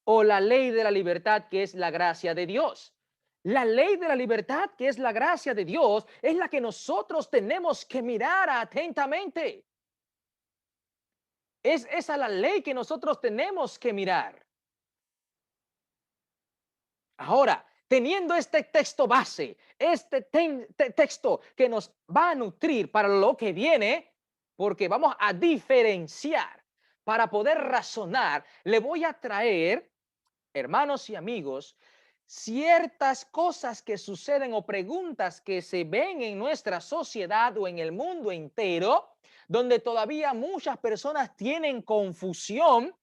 [SPEAKER 1] o la ley de la libertad, que es la gracia de Dios. La ley de la libertad, que es la gracia de Dios, es la que nosotros tenemos que mirar atentamente. Es esa la ley que nosotros tenemos que mirar. Ahora, teniendo este texto base, este texto que nos va a nutrir para lo que viene, porque vamos a diferenciar, para poder razonar, le voy a traer, hermanos y amigos, ciertas cosas que suceden o preguntas que se ven en nuestra sociedad o en el mundo entero, donde todavía muchas personas tienen confusión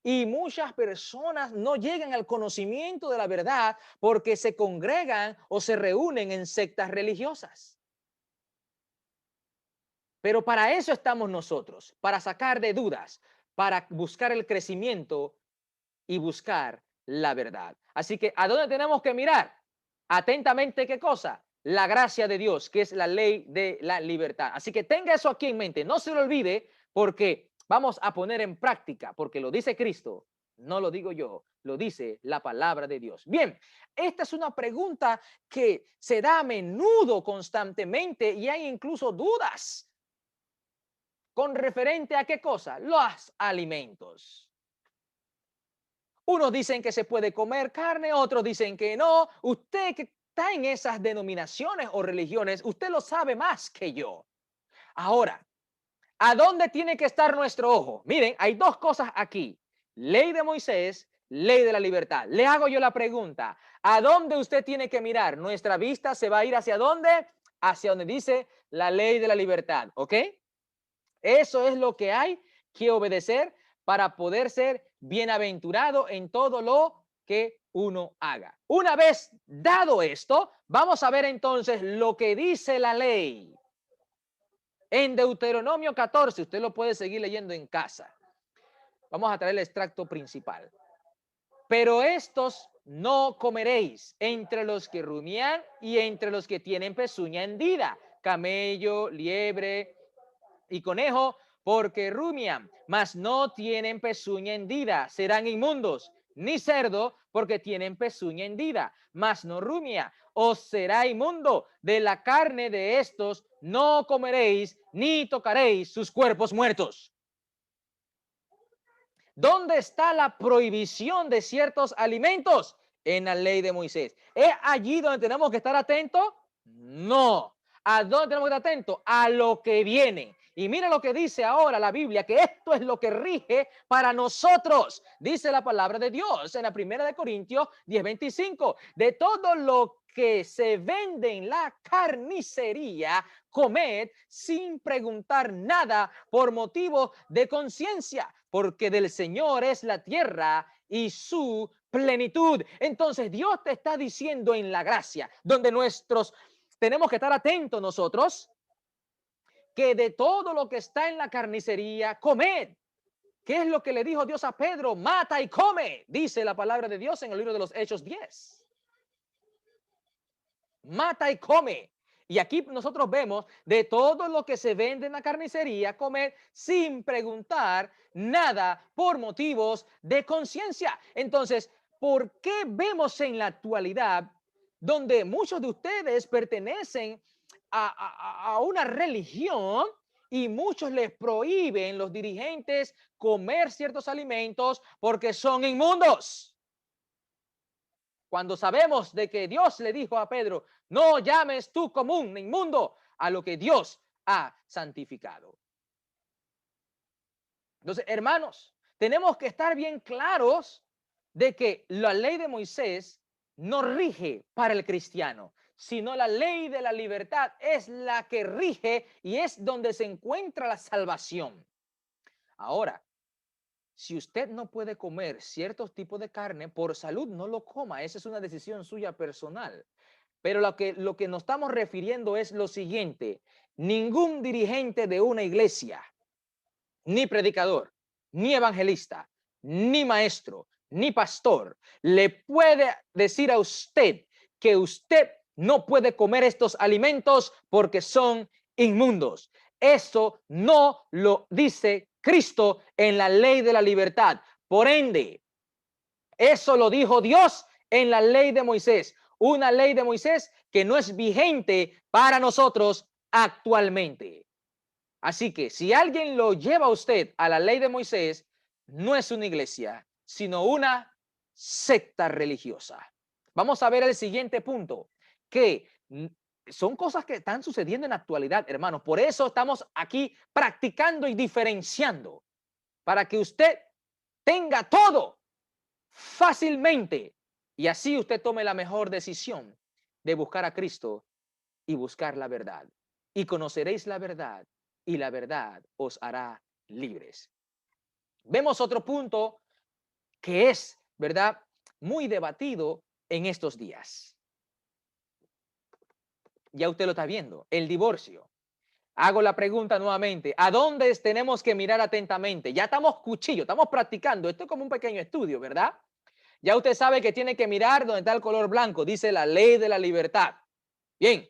[SPEAKER 1] y muchas personas no llegan al conocimiento de la verdad porque se congregan o se reúnen en sectas religiosas. Pero para eso estamos nosotros, para sacar de dudas, para buscar el crecimiento y buscar la verdad. Así que, ¿a dónde tenemos que mirar? Atentamente, ¿qué cosa? La gracia de Dios, que es la ley de la libertad. Así que tenga eso aquí en mente, no se lo olvide, porque vamos a poner en práctica, porque lo dice Cristo, no lo digo yo, lo dice la palabra de Dios. Bien, esta es una pregunta que se da a menudo, constantemente, y hay incluso dudas con referente a qué cosa, los alimentos. Unos dicen que se puede comer carne, otros dicen que no. Usted que está en esas denominaciones o religiones, usted lo sabe más que yo. Ahora, ¿a dónde tiene que estar nuestro ojo? Miren, hay dos cosas aquí. Ley de Moisés, ley de la libertad. Le hago yo la pregunta, ¿a dónde usted tiene que mirar? Nuestra vista se va a ir ¿hacia dónde? Hacia donde dice la ley de la libertad, ¿ok? Eso es lo que hay que obedecer para poder ser bienaventurado en todo lo que uno haga. Una vez dado esto, vamos a ver entonces lo que dice la ley. En Deuteronomio 14, usted lo puede seguir leyendo en casa. Vamos a traer el extracto principal. pero estos no comeréis entre los que rumian y entre los que tienen pezuña hendida, camello, liebre y conejo, porque rumian, mas no tienen pezuña hendida, serán inmundos, ni cerdo, porque tienen pezuña hendida, mas no rumia, os será inmundo. De la carne de estos no comeréis, ni tocaréis sus cuerpos muertos. ¿Dónde está la prohibición de ciertos alimentos? En la ley de Moisés. ¿Es allí donde tenemos que estar atentos? No. ¿A dónde tenemos que estar atentos? A lo que viene. Y mira lo que dice ahora la Biblia, que esto es lo que rige para nosotros. Dice la palabra de Dios en la primera de Corintios 10:25. De todo lo que se vende en la carnicería, comed sin preguntar nada por motivo de conciencia, porque del Señor es la tierra y su plenitud. Entonces Dios te está diciendo en la gracia, donde tenemos que estar atentos nosotros, que de todo lo que está en la carnicería, comed. ¿Qué es lo que le dijo Dios a Pedro? Mata y come, dice la palabra de Dios en el libro de los Hechos 10. Mata y come. Y aquí nosotros vemos de todo lo que se vende en la carnicería, comer sin preguntar nada por motivos de conciencia. Entonces, ¿por qué vemos en la actualidad donde muchos de ustedes pertenecen a una religión y muchos les prohíben los dirigentes comer ciertos alimentos porque son inmundos? Cuando sabemos de que Dios le dijo a Pedro, no llames tú común, inmundo, a lo que Dios ha santificado. Entonces, hermanos, tenemos que estar bien claros de que la ley de Moisés no rige para el cristiano, sino la ley de la libertad es la que rige y es donde se encuentra la salvación. Ahora, si usted no puede comer ciertos tipos de carne, por salud no lo coma. Esa es una decisión suya personal. Pero lo que nos estamos refiriendo es lo siguiente. Ningún dirigente de una iglesia, ni predicador, ni evangelista, ni maestro, ni pastor, le puede decir a usted que usted no puede comer estos alimentos porque son inmundos. Eso no lo dice Cristo en la ley de la libertad. Por ende, eso lo dijo Dios en la ley de Moisés. Una ley de Moisés que no es vigente para nosotros actualmente. Así que si alguien lo lleva a usted a la ley de Moisés, no es una iglesia, sino una secta religiosa. Vamos a ver el siguiente punto, que son cosas que están sucediendo en la actualidad, hermanos. Por eso estamos aquí practicando y diferenciando, para que usted tenga todo fácilmente y así usted tome la mejor decisión de buscar a Cristo y buscar la verdad. Y conoceréis la verdad y la verdad os hará libres. Vemos otro punto que es, ¿verdad?, muy debatido en estos días. Ya usted lo está viendo, el divorcio. Hago la pregunta nuevamente, ¿a dónde tenemos que mirar atentamente? Ya estamos cuchillo, estamos practicando, esto es como un pequeño estudio, ¿verdad? Ya usted sabe que tiene que mirar donde está el color blanco, dice la ley de la libertad. Bien,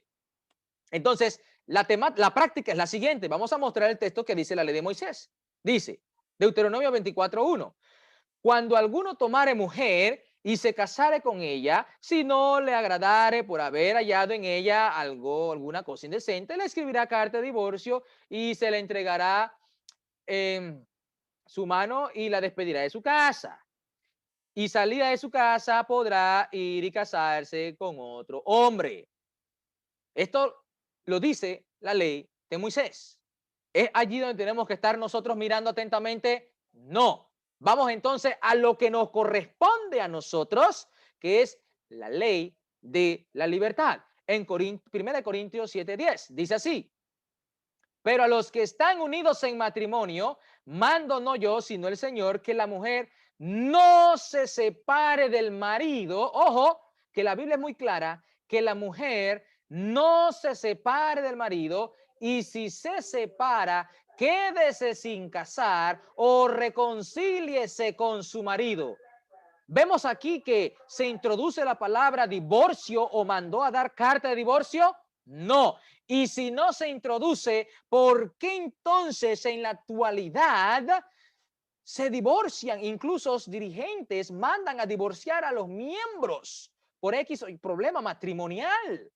[SPEAKER 1] entonces la práctica es la siguiente, vamos a mostrar el texto que dice la ley de Moisés. Dice, Deuteronomio 24:1, cuando alguno tomare mujer y se casare con ella, si no le agradare por haber hallado en ella alguna cosa indecente, le escribirá carta de divorcio y se le entregará su mano y la despedirá de su casa. Y salida de su casa podrá ir y casarse con otro hombre. Esto lo dice la ley de Moisés. ¿Es allí donde tenemos que estar nosotros mirando atentamente? No. Vamos entonces a lo que nos corresponde a nosotros, que es la ley de la libertad. En 1 Corintios 7:10 dice así, pero a los que están unidos en matrimonio, mando no yo, sino el Señor, que la mujer no se separe del marido. Ojo, que la Biblia es muy clara, que la mujer no se separe del marido y si se separa, quédese sin casar o reconcíliese con su marido. Vemos aquí que se introduce la palabra divorcio o mandó a dar carta de divorcio. No. Y si no se introduce, ¿por qué entonces en la actualidad se divorcian? Incluso los dirigentes mandan a divorciar a los miembros por X problema matrimonial.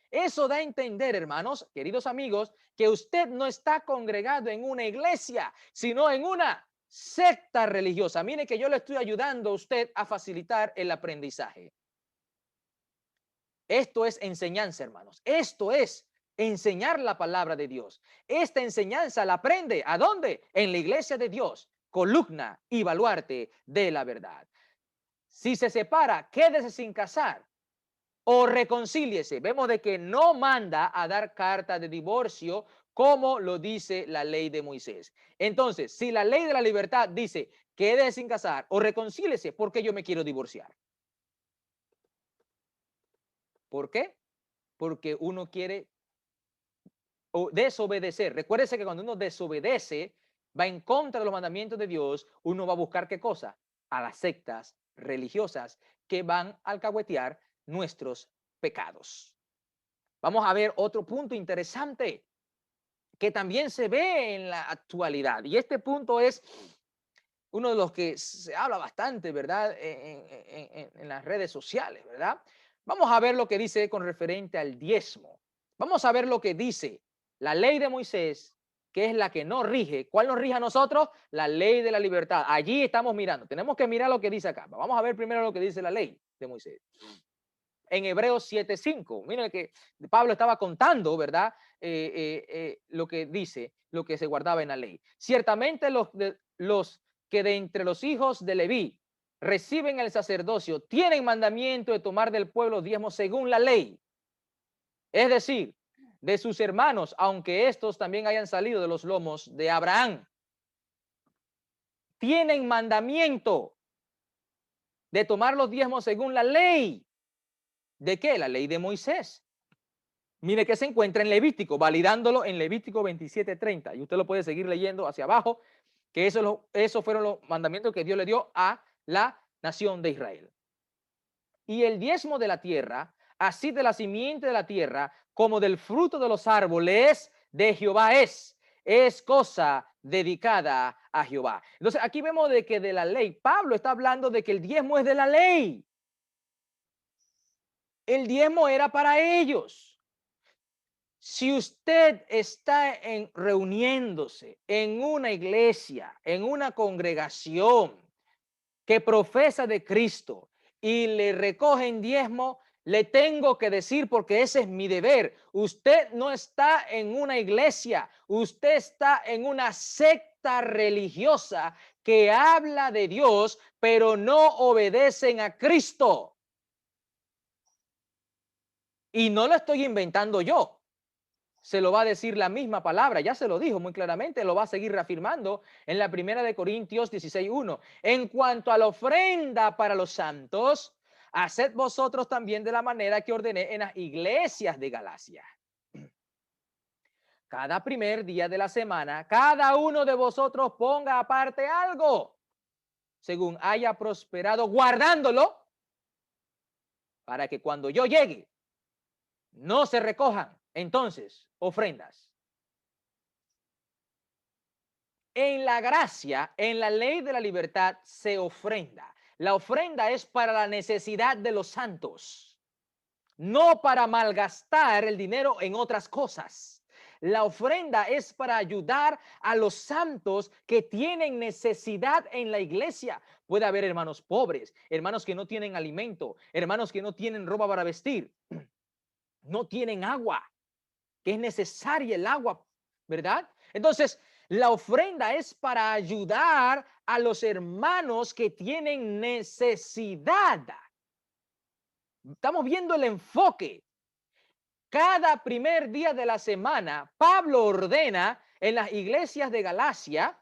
[SPEAKER 1] Eso da a entender, hermanos, queridos amigos, que usted no está congregado en una iglesia, sino en una secta religiosa. Mire que yo le estoy ayudando a usted a facilitar el aprendizaje. Esto es enseñanza, hermanos. Esto es enseñar la palabra de Dios. Esta enseñanza la aprende, ¿a dónde? En la iglesia de Dios, columna y baluarte de la verdad. Si se separa, quédese sin casar o reconcíliese. Vemos de que no manda a dar carta de divorcio como lo dice la ley de Moisés. Entonces, si la ley de la libertad dice quédese sin casar o reconcíliese, ¿por qué yo me quiero divorciar? ¿Por qué? Porque uno quiere desobedecer. Recuérdese que cuando uno desobedece, va en contra de los mandamientos de Dios, uno va a buscar ¿qué cosa? A las sectas religiosas que van a alcahuetear nuestros pecados. Vamos a ver otro punto interesante que también se ve en la actualidad. Y este punto es uno de los que se habla bastante, ¿verdad? En las redes sociales, ¿verdad? Vamos a ver lo que dice con referente al diezmo. Vamos a ver lo que dice la ley de Moisés, que es la que nos rige. ¿Cuál nos rige a nosotros? La ley de la libertad. Allí estamos mirando. Tenemos que mirar lo que dice acá. Vamos a ver primero lo que dice la ley de Moisés. En Hebreos 7:5. Miren que Pablo estaba contando, ¿verdad? Lo que dice, lo que se guardaba en la ley. Ciertamente los que de entre los hijos de Leví reciben el sacerdocio tienen mandamiento de tomar del pueblo diezmo según la ley. Es decir, de sus hermanos, aunque estos también hayan salido de los lomos de Abraham. Tienen mandamiento de tomar los diezmos según la ley. ¿De qué? La ley de Moisés. Mire que se encuentra en Levítico, validándolo en Levítico 27:30. Y usted lo puede seguir leyendo hacia abajo, que esos fueron los mandamientos que Dios le dio a la nación de Israel. Y el diezmo de la tierra, así de la simiente de la tierra, como del fruto de los árboles de Jehová es cosa dedicada a Jehová. Entonces aquí vemos de que de la ley, Pablo está hablando de que el diezmo es de la ley. El diezmo era para ellos. Si usted está reuniéndose en una iglesia, en una congregación que profesa de Cristo y le recogen diezmo, le tengo que decir, porque ese es mi deber, usted no está en una iglesia, usted está en una secta religiosa que habla de Dios, pero no obedecen a Cristo. Y no lo estoy inventando yo. Se lo va a decir la misma palabra, ya se lo dijo muy claramente, lo va a seguir reafirmando en la primera de Corintios 16:1. En cuanto a la ofrenda para los santos, haced vosotros también de la manera que ordené en las iglesias de Galacia. Cada primer día de la semana, cada uno de vosotros ponga aparte algo, según haya prosperado, guardándolo, para que cuando yo llegue, no se recojan entonces ofrendas. En la gracia, en la ley de la libertad, se ofrenda. La ofrenda es para la necesidad de los santos, no para malgastar el dinero en otras cosas. La ofrenda es para ayudar a los santos que tienen necesidad en la iglesia. Puede haber hermanos pobres, hermanos que no tienen alimento, hermanos que no tienen ropa para vestir, no tienen agua, que es necesaria el agua, ¿verdad? Entonces, la ofrenda es para ayudar a los hermanos que tienen necesidad. Estamos viendo el enfoque. Cada primer día de la semana, Pablo ordena en las iglesias de Galacia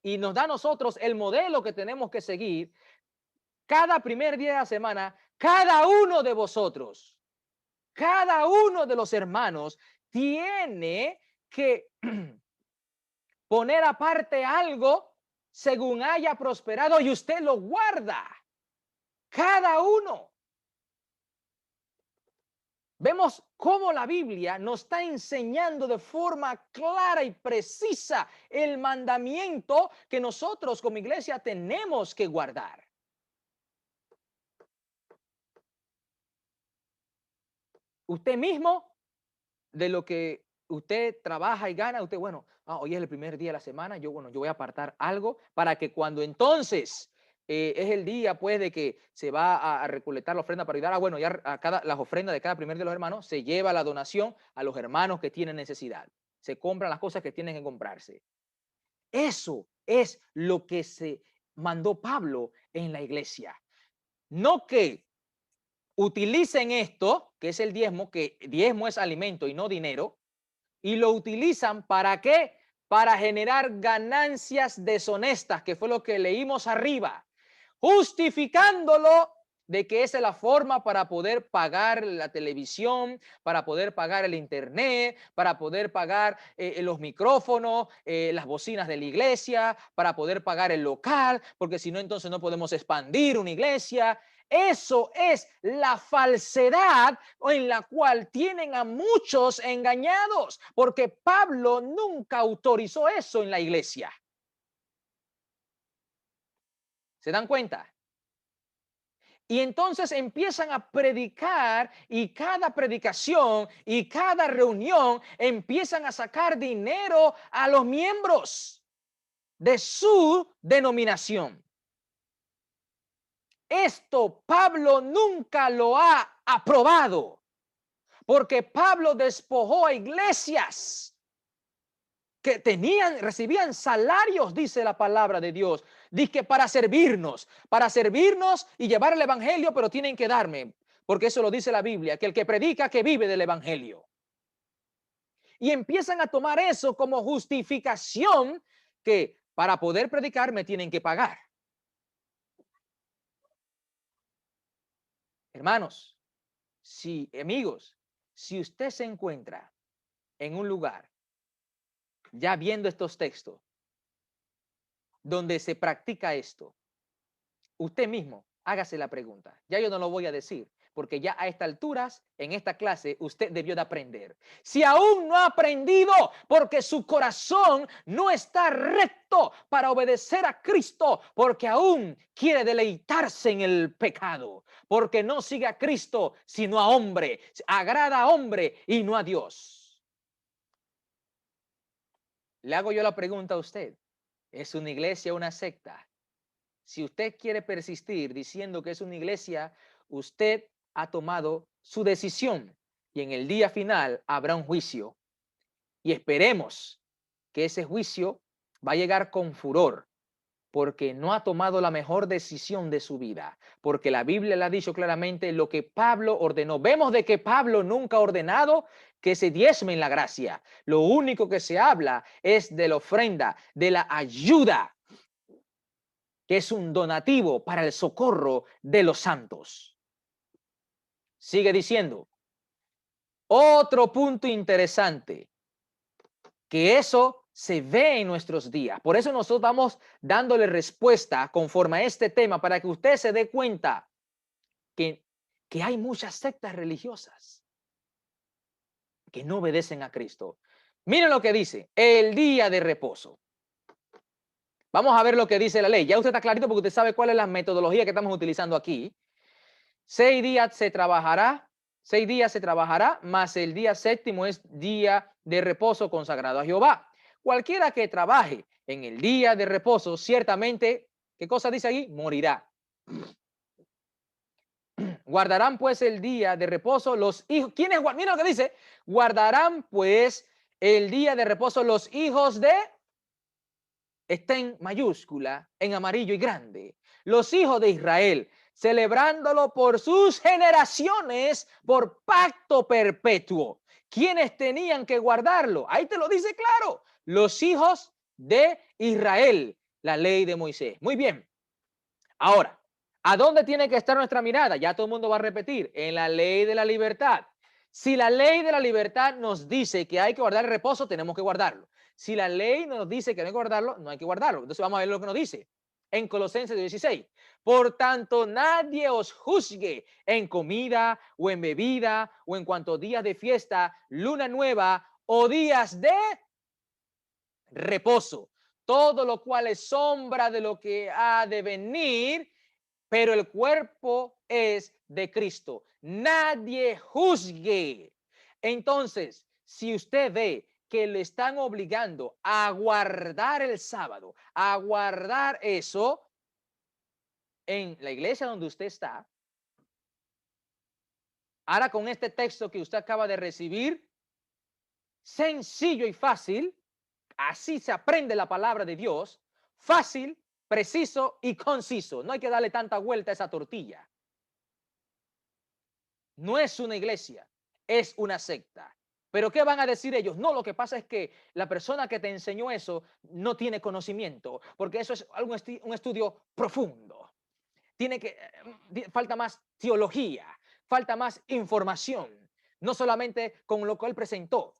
[SPEAKER 1] y nos da a nosotros el modelo que tenemos que seguir. Cada primer día de la semana, cada uno de vosotros, cada uno de los hermanos tiene que poner aparte algo según haya prosperado y usted lo guarda. Cada uno. Vemos cómo la Biblia nos está enseñando de forma clara y precisa el mandamiento que nosotros como iglesia tenemos que guardar. Usted mismo, de lo que usted trabaja y gana, usted, bueno, hoy es el primer día de la semana, yo voy a apartar algo para que cuando entonces es el día, pues, de que se va a recolectar la ofrenda para ayudar, bueno, ya las ofrendas de cada primer de los hermanos, se lleva la donación a los hermanos que tienen necesidad. Se compran las cosas que tienen que comprarse. Eso es lo que se mandó Pablo en la iglesia. No que utilicen esto, que es el diezmo, que diezmo es alimento y no dinero, y lo utilizan ¿para qué? Para generar ganancias deshonestas, que fue lo que leímos arriba, justificándolo de que esa es la forma para poder pagar la televisión, para poder pagar el internet, para poder pagar los micrófonos, las bocinas de la iglesia, para poder pagar el local, porque si no, entonces no podemos expandir una iglesia. Eso es la falsedad en la cual tienen a muchos engañados, porque Pablo nunca autorizó eso en la iglesia. ¿Se dan cuenta? Y entonces empiezan a predicar y cada predicación y cada reunión empiezan a sacar dinero a los miembros de su denominación. Esto Pablo nunca lo ha aprobado, porque Pablo despojó a iglesias que recibían salarios, dice la palabra de Dios, dice para servirnos y llevar el evangelio, pero tienen que darme, porque eso lo dice la Biblia, que el que predica, que vive del evangelio. Y empiezan a tomar eso como justificación, que para poder predicar me tienen que pagar. Hermanos, amigos, si usted se encuentra en un lugar ya viendo estos textos donde se practica esto, usted mismo hágase la pregunta. Ya yo no lo voy a decir, porque ya a estas alturas, en esta clase, usted debió de aprender. Si aún no ha aprendido, porque su corazón no está recto para obedecer a Cristo, porque aún quiere deleitarse en el pecado, porque no sigue a Cristo, sino a hombre, agrada a hombre y no a Dios. Le hago yo la pregunta a usted. ¿Es una iglesia o una secta? Si usted quiere persistir diciendo que es una iglesia, usted ha tomado su decisión y en el día final habrá un juicio. Y esperemos que ese juicio va a llegar con furor, porque no ha tomado la mejor decisión de su vida, porque la Biblia le ha dicho claramente lo que Pablo ordenó. Vemos de que Pablo nunca ha ordenado que se diezme en la gracia. Lo único que se habla es de la ofrenda, de la ayuda, que es un donativo para el socorro de los santos. Sigue diciendo, otro punto interesante, que eso se ve en nuestros días. Por eso nosotros vamos dándole respuesta conforme a este tema, para que usted se dé cuenta que hay muchas sectas religiosas que no obedecen a Cristo. Miren lo que dice, el día de reposo. Vamos a ver lo que dice la ley. Ya usted está clarito porque usted sabe cuál es la metodología que estamos utilizando aquí. 6 días se trabajará, mas el día séptimo es día de reposo consagrado a Jehová. Cualquiera que trabaje en el día de reposo, ciertamente, ¿qué cosa dice ahí? Morirá. Guardarán pues el día de reposo los hijos. ¿Quiénes? Mira lo que dice. Guardarán pues el día de reposo los hijos de... Está en mayúscula, en amarillo y grande. Los hijos de Israel, celebrándolo por sus generaciones, por pacto perpetuo. ¿Quiénes tenían que guardarlo? Ahí te lo dice claro. Los hijos de Israel, la ley de Moisés. Muy bien. Ahora, ¿a dónde tiene que estar nuestra mirada? Ya todo el mundo va a repetir. En la ley de la libertad. Si la ley de la libertad nos dice que hay que guardar el reposo, tenemos que guardarlo. Si la ley nos dice que no hay que guardarlo, no hay que guardarlo. Entonces vamos a ver lo que nos dice. en Colosenses 16. Por tanto, nadie os juzgue en comida o en bebida o en cuanto días de fiesta, luna nueva o días de reposo, todo lo cual es sombra de lo que ha de venir, pero el cuerpo es de Cristo. Nadie juzgue. Entonces, si usted ve que le están obligando a guardar el sábado, a guardar eso en la iglesia donde usted está, ahora con este texto que usted acaba de recibir, sencillo y fácil, así se aprende la palabra de Dios, fácil, preciso y conciso. No hay que darle tanta vuelta a esa tortilla. No es una iglesia, es una secta. Pero ¿qué van a decir ellos? No, lo que pasa es que la persona que te enseñó eso no tiene conocimiento, porque eso es un estudio profundo. Falta más teología, falta más información, no solamente con lo que él presentó.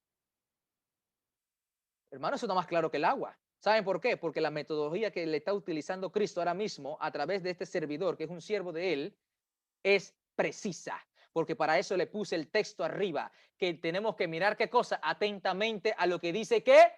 [SPEAKER 1] Hermano, eso está más claro que el agua. ¿Saben por qué? Porque la metodología que le está utilizando Cristo ahora mismo a través de este servidor, que es un siervo de él, es precisa. Porque para eso le puse el texto arriba, que tenemos que mirar qué cosa atentamente a lo que dice que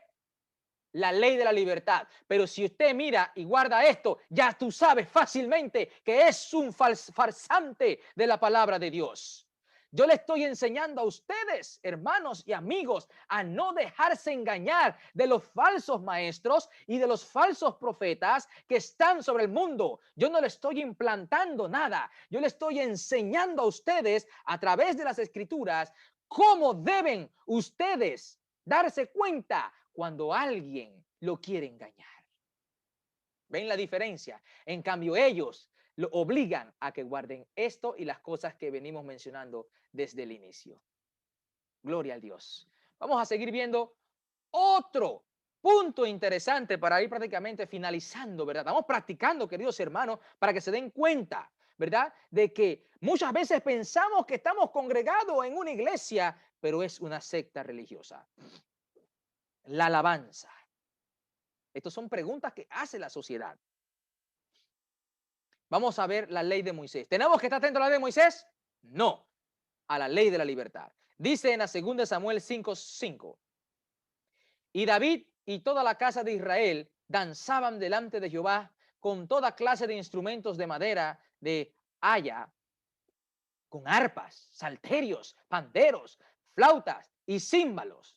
[SPEAKER 1] la ley de la libertad. Pero si usted mira y guarda esto, ya tú sabes fácilmente que es un farsante de la palabra de Dios. Yo le estoy enseñando a ustedes, hermanos y amigos, a no dejarse engañar de los falsos maestros y de los falsos profetas que están sobre el mundo. Yo no le estoy implantando nada. Yo le estoy enseñando a ustedes a través de las escrituras cómo deben ustedes darse cuenta cuando alguien lo quiere engañar. ¿Ven la diferencia? En cambio, ellos lo obligan a que guarden esto y las cosas que venimos mencionando desde el inicio. Gloria al Dios. Vamos a seguir viendo otro punto interesante para ir prácticamente finalizando, ¿verdad? Estamos practicando, queridos hermanos, para que se den cuenta, ¿verdad? De que muchas veces pensamos que estamos congregados en una iglesia, pero es una secta religiosa. La alabanza. Estas son preguntas que hace la sociedad. Vamos a ver la ley de Moisés. ¿Tenemos que estar atentos a la ley de Moisés? No, a la ley de la libertad. Dice en la 2 Samuel 5:5. Y David y toda la casa de Israel danzaban delante de Jehová con toda clase de instrumentos de madera, de haya, con arpas, salterios, panderos, flautas y címbalos.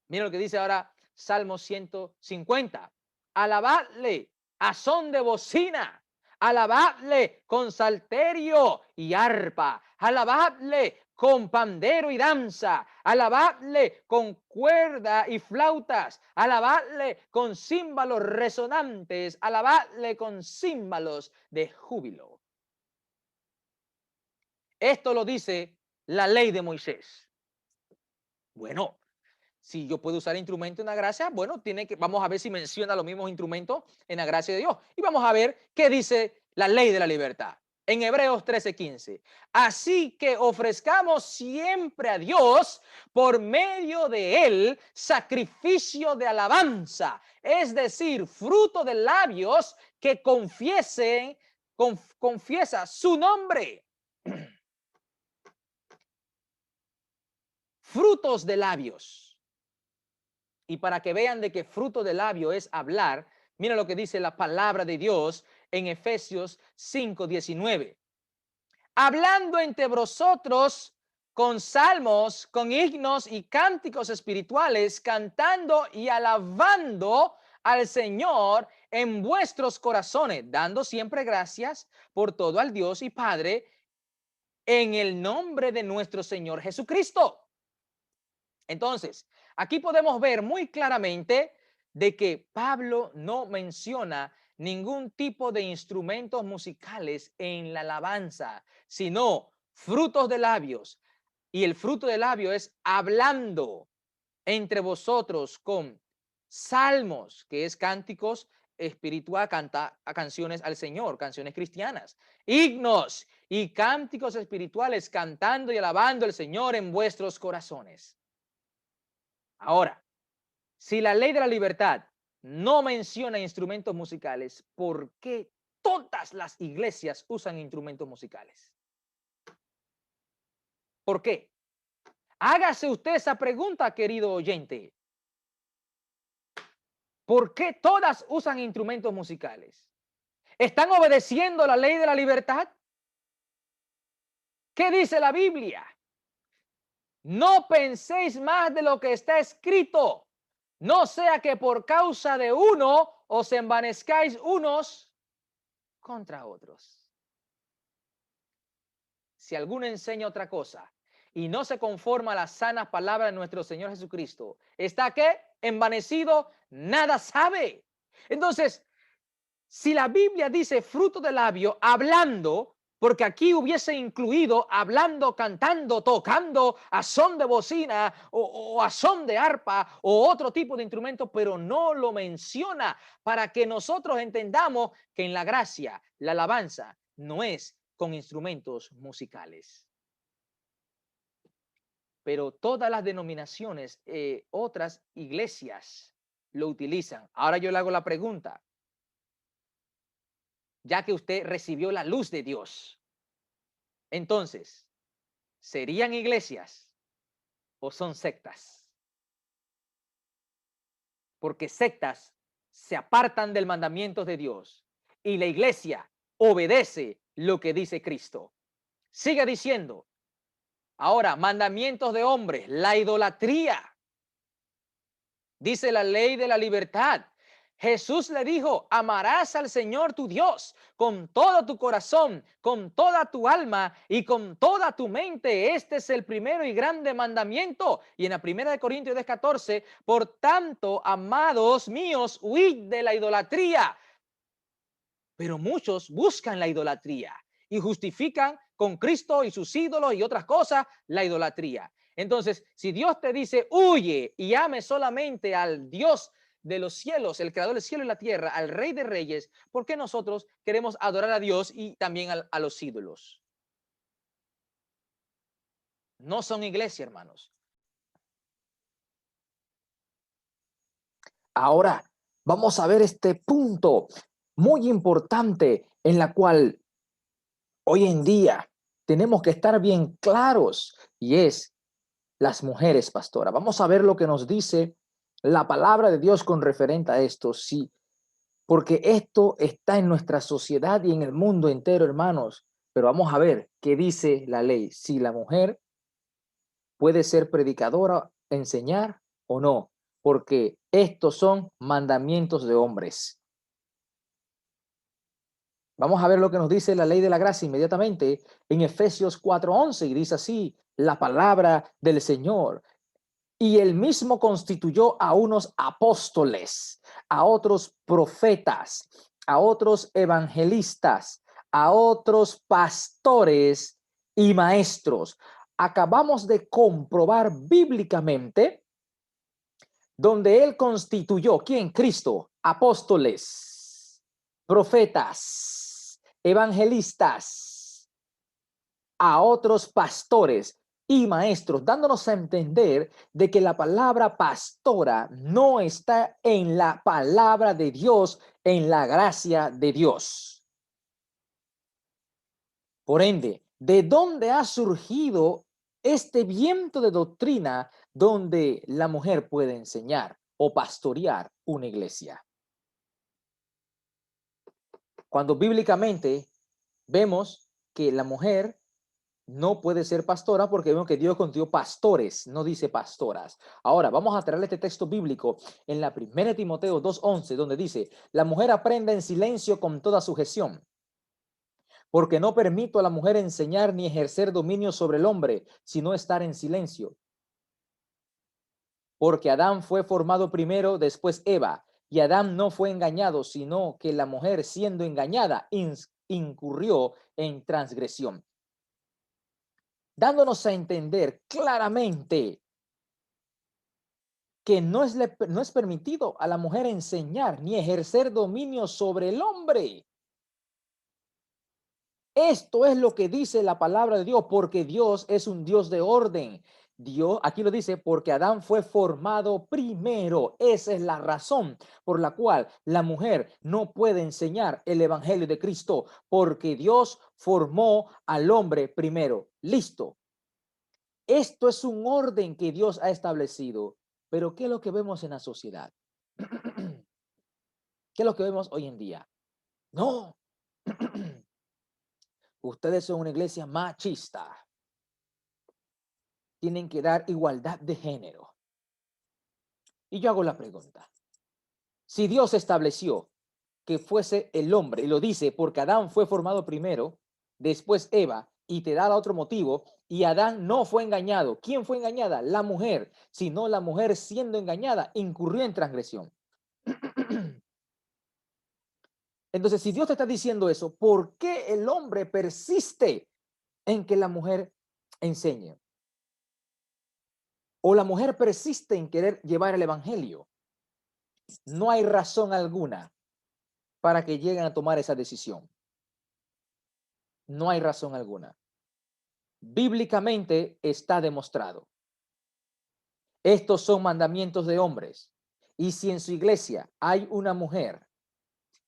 [SPEAKER 1] Mira lo que dice ahora Salmo 150. Alabadle a son de bocina. Alabadle con salterio y arpa. Alabadle con pandero y danza. Alabadle con cuerda y flautas. Alabadle con címbalos resonantes. Alabadle con címbalos de júbilo. Esto lo dice la ley de Moisés. Bueno, si yo puedo usar instrumento en la gracia, bueno, vamos a ver si menciona los mismos instrumentos en la gracia de Dios. Y vamos a ver qué dice la ley de la libertad. En Hebreos 13:15. Así que ofrezcamos siempre a Dios por medio de él sacrificio de alabanza, es decir, fruto de labios que confiesa su nombre. Frutos de labios. Y para que vean de que fruto de labio es hablar, mira lo que dice la palabra de Dios en Efesios 5:19. Hablando entre vosotros con salmos, con himnos y cánticos espirituales, cantando y alabando al Señor en vuestros corazones, dando siempre gracias por todo al Dios y Padre en el nombre de nuestro Señor Jesucristo. Entonces, aquí podemos ver muy claramente de que Pablo no menciona ningún tipo de instrumentos musicales en la alabanza, sino frutos de labios. Y el fruto de labio es hablando entre vosotros con salmos, que es cánticos espiritual, canciones al Señor, canciones cristianas, himnos y cánticos espirituales, cantando y alabando al Señor en vuestros corazones. Ahora, si la ley de la libertad no menciona instrumentos musicales, ¿por qué todas las iglesias usan instrumentos musicales? ¿Por qué? Hágase usted esa pregunta, querido oyente. ¿Por qué todas usan instrumentos musicales? ¿Están obedeciendo la ley de la libertad? ¿Qué dice la Biblia? No penséis más de lo que está escrito, no sea que por causa de uno os envanezcáis unos contra otros. Si alguno enseña otra cosa y no se conforma a las sanas palabras de nuestro Señor Jesucristo, ¿está qué? Envanecido, nada sabe. Entonces, si la Biblia dice fruto de labio, hablando, porque aquí hubiese incluido hablando, cantando, tocando a son de bocina o a son de arpa o otro tipo de instrumento, pero no lo menciona para que nosotros entendamos que en la gracia, la alabanza no es con instrumentos musicales. Pero todas las denominaciones, otras iglesias lo utilizan. Ahora yo le hago la pregunta, ya que usted recibió la luz de Dios. Entonces, ¿serían iglesias o son sectas? Porque sectas se apartan del mandamiento de Dios y la iglesia obedece lo que dice Cristo. Sigue diciendo, ahora, mandamientos de hombres, la idolatría. Dice la ley de la libertad. Jesús le dijo, amarás al Señor tu Dios con todo tu corazón, con toda tu alma y con toda tu mente. Este es el primero y grande mandamiento. Y en la primera de Corintios 10:14, por tanto, amados míos, huid de la idolatría. Pero muchos buscan la idolatría y justifican con Cristo y sus ídolos y otras cosas la idolatría. Entonces, si Dios te dice, huye y ame solamente al Dios de los cielos, el creador del cielo y la tierra, al Rey de Reyes, ¿por qué nosotros queremos adorar a Dios y también a los ídolos? No son iglesia, hermanos. Ahora, vamos a ver este punto muy importante en la cual hoy en día tenemos que estar bien claros y es las mujeres, pastora. Vamos a ver lo que nos dice la palabra de Dios con referente a esto, sí, porque esto está en nuestra sociedad y en el mundo entero, hermanos. Pero vamos a ver qué dice la ley, si la mujer puede ser predicadora, enseñar o no, porque estos son mandamientos de hombres. Vamos a ver lo que nos dice la ley de la gracia inmediatamente en Efesios 4:11 y dice así, la palabra del Señor. Y él mismo constituyó a unos apóstoles, a otros profetas, a otros evangelistas, a otros pastores y maestros. Acabamos de comprobar bíblicamente donde él constituyó, ¿quién? Cristo, apóstoles, profetas, evangelistas, a otros pastores y maestros, dándonos a entender de que la palabra pastora no está en la palabra de Dios, en la gracia de Dios. Por ende, ¿de dónde ha surgido este viento de doctrina donde la mujer puede enseñar o pastorear una iglesia? Cuando bíblicamente vemos que la mujer no puede ser pastora porque vemos que Dios contigo pastores, no dice pastoras. Ahora, vamos a traerle este texto bíblico en la 1 Timoteo 2:11, donde dice, la mujer aprende en silencio con toda sujeción, porque no permito a la mujer enseñar ni ejercer dominio sobre el hombre, sino estar en silencio. Porque Adán fue formado primero, después Eva, y Adán no fue engañado, sino que la mujer, siendo engañada, incurrió en transgresión. Dándonos a entender claramente que no es permitido a la mujer enseñar ni ejercer dominio sobre el hombre. Esto es lo que dice la palabra de Dios, porque Dios es un Dios de orden. Dios, aquí lo dice, porque Adán fue formado primero. Esa es la razón por la cual la mujer no puede enseñar el evangelio de Cristo, porque Dios formó al hombre primero. Listo. Esto es un orden que Dios ha establecido. Pero ¿qué es lo que vemos en la sociedad? ¿Qué es lo que vemos hoy en día? No. Ustedes son una iglesia machista. Tienen que dar igualdad de género. Y yo hago la pregunta. Si Dios estableció que fuese el hombre, y lo dice porque Adán fue formado primero, después Eva, y te da otro motivo, y Adán no fue engañado. ¿Quién fue engañada? La mujer. Si no, la mujer siendo engañada incurrió en transgresión. Entonces, si Dios te está diciendo eso, ¿por qué el hombre persiste en que la mujer enseñe? O la mujer persiste en querer llevar el evangelio. No hay razón alguna para que lleguen a tomar esa decisión. No hay razón alguna. Bíblicamente está demostrado. Estos son mandamientos de hombres. Y si en su iglesia hay una mujer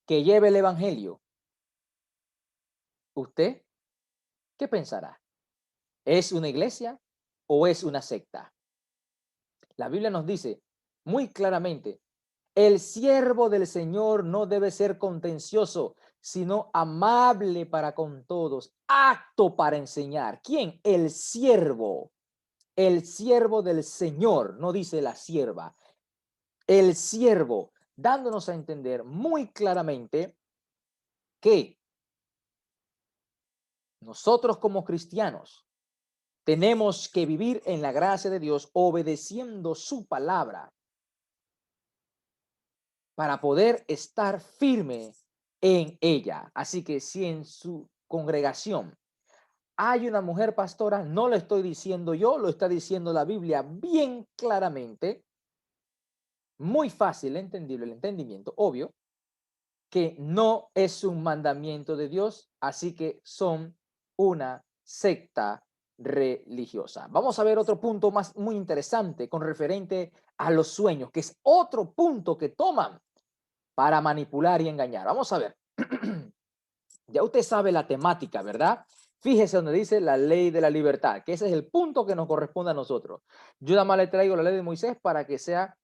[SPEAKER 1] que lleve el evangelio, ¿usted qué pensará? ¿Es una iglesia o es una secta? La Biblia nos dice muy claramente, el siervo del Señor no debe ser contencioso, sino amable para con todos, apto para enseñar. ¿Quién? El siervo del Señor, no dice la sierva, el siervo, dándonos a entender muy claramente que nosotros como cristianos tenemos que vivir en la gracia de Dios obedeciendo su palabra para poder estar firme en ella. Así que si en su congregación hay una mujer pastora, no lo estoy diciendo yo, lo está diciendo la Biblia bien claramente, muy fácil, entendible, el entendimiento, obvio, que no es un mandamiento de Dios, así que son una secta religiosa. Vamos a ver otro punto más muy interesante con referente a los sueños, que es otro punto que toman para manipular y engañar. Vamos a ver. Ya usted sabe la temática, ¿verdad? Fíjese donde dice la ley de la libertad, que ese es el punto que nos corresponde a nosotros. Yo nada más le traigo la ley de Moisés para que sea,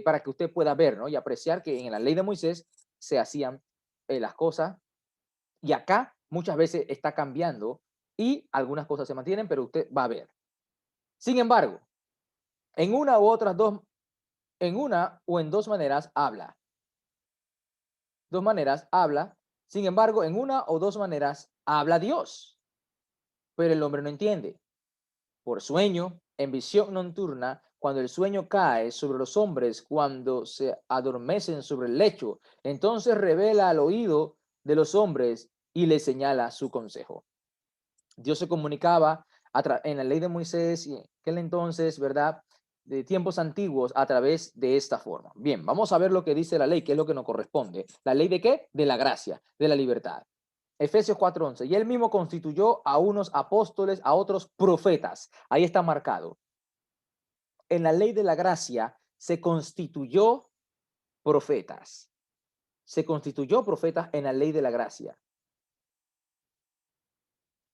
[SPEAKER 1] para que usted pueda ver, ¿no? Y apreciar que en la ley de Moisés se hacían las cosas y acá muchas veces está cambiando y algunas cosas se mantienen, pero usted va a ver. Sin embargo, en una u otras dos, en una o en dos maneras habla. Dos maneras habla. Sin embargo, en una o dos maneras habla Dios, pero el hombre no entiende. Por sueño, en visión nocturna, cuando el sueño cae sobre los hombres, cuando se adormecen sobre el lecho, entonces revela al oído de los hombres y les señala su consejo. Dios se comunicaba en la ley de Moisés y en aquel entonces, ¿verdad? De tiempos antiguos a través de esta forma. Bien, vamos a ver lo que dice la ley, que es lo que nos corresponde. ¿La ley de qué? De la gracia, de la libertad. Efesios 4:11. Y él mismo constituyó a unos apóstoles, a otros profetas. Ahí está marcado. En la ley de la gracia se constituyó profetas. Se constituyó profetas en la ley de la gracia.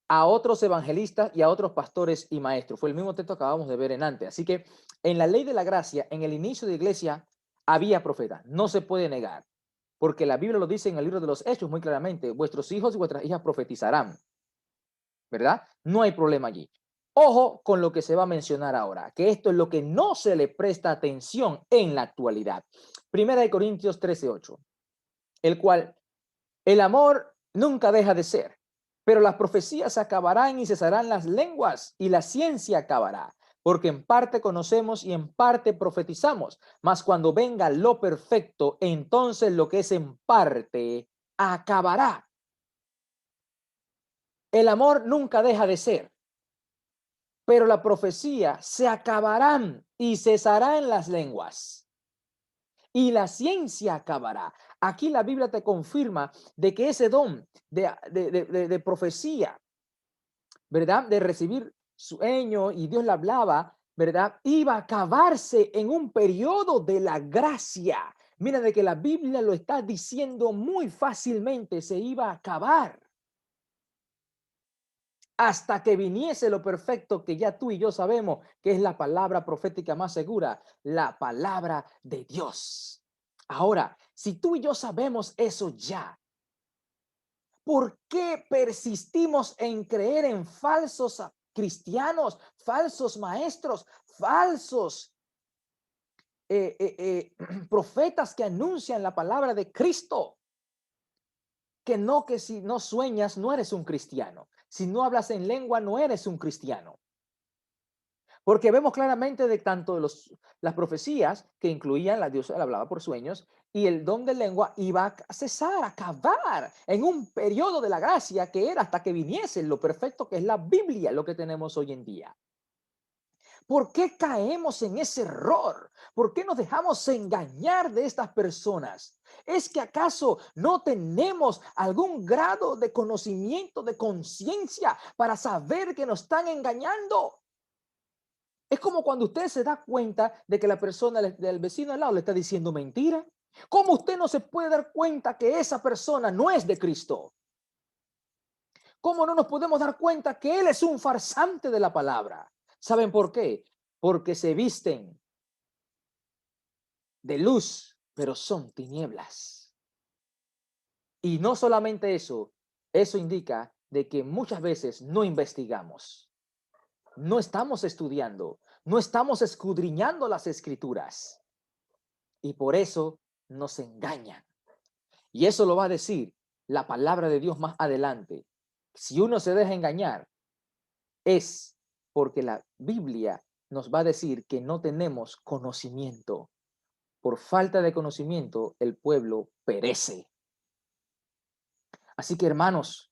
[SPEAKER 1] A otros evangelistas y a otros pastores y maestros. Fue el mismo texto que acabamos de ver en antes. Así que en la ley de la gracia, en el inicio de la iglesia, había profetas. No se puede negar. Porque la Biblia lo dice en el libro de los Hechos muy claramente. Vuestros hijos y vuestras hijas profetizarán. ¿Verdad? No hay problema allí. Ojo con lo que se va a mencionar ahora, que esto es lo que no se le presta atención en la actualidad. Primera de Corintios 13:8, el cual el amor nunca deja de ser, pero las profecías acabarán y cesarán las lenguas y la ciencia acabará, porque en parte conocemos y en parte profetizamos, mas cuando venga lo perfecto, entonces lo que es en parte acabará. El amor nunca deja de ser, pero la profecía se acabarán y cesarán las lenguas y la ciencia acabará. Aquí la Biblia te confirma de que ese don de profecía, ¿verdad? De recibir sueño y Dios le hablaba, ¿verdad? Iba a acabarse en un periodo de la gracia. Mira de que la Biblia lo está diciendo muy fácilmente, se iba a acabar hasta que viniese lo perfecto que ya tú y yo sabemos que es la palabra profética más segura, la palabra de Dios. Ahora, si tú y yo sabemos eso ya, ¿por qué persistimos en creer en falsos cristianos, falsos maestros, falsos profetas que anuncian la palabra de Cristo? Que si no sueñas no eres un cristiano. Si no hablas en lengua no eres un cristiano. Porque vemos claramente de tanto de las profecías que incluían la diosa hablaba por sueños y el don de lengua iba a cesar, a acabar en un periodo de la gracia que era hasta que viniese lo perfecto que es la Biblia, lo que tenemos hoy en día. ¿Por qué caemos en ese error? ¿Por qué nos dejamos engañar de estas personas? ¿Es que acaso no tenemos algún grado de conocimiento, de conciencia para saber que nos están engañando? Es como cuando usted se da cuenta de que la persona del vecino al lado le está diciendo mentira. ¿Cómo usted no se puede dar cuenta que esa persona no es de Cristo? ¿Cómo no nos podemos dar cuenta que él es un farsante de la palabra? ¿Saben por qué? Porque se visten de luz, pero son tinieblas. Y no solamente eso, eso indica de que muchas veces no investigamos, no estamos estudiando, no estamos escudriñando las escrituras. Y por eso nos engañan. Y eso lo va a decir la palabra de Dios más adelante. Si uno se deja engañar, es porque la Biblia nos va a decir que no tenemos conocimiento. Por falta de conocimiento, el pueblo perece. Así que, hermanos,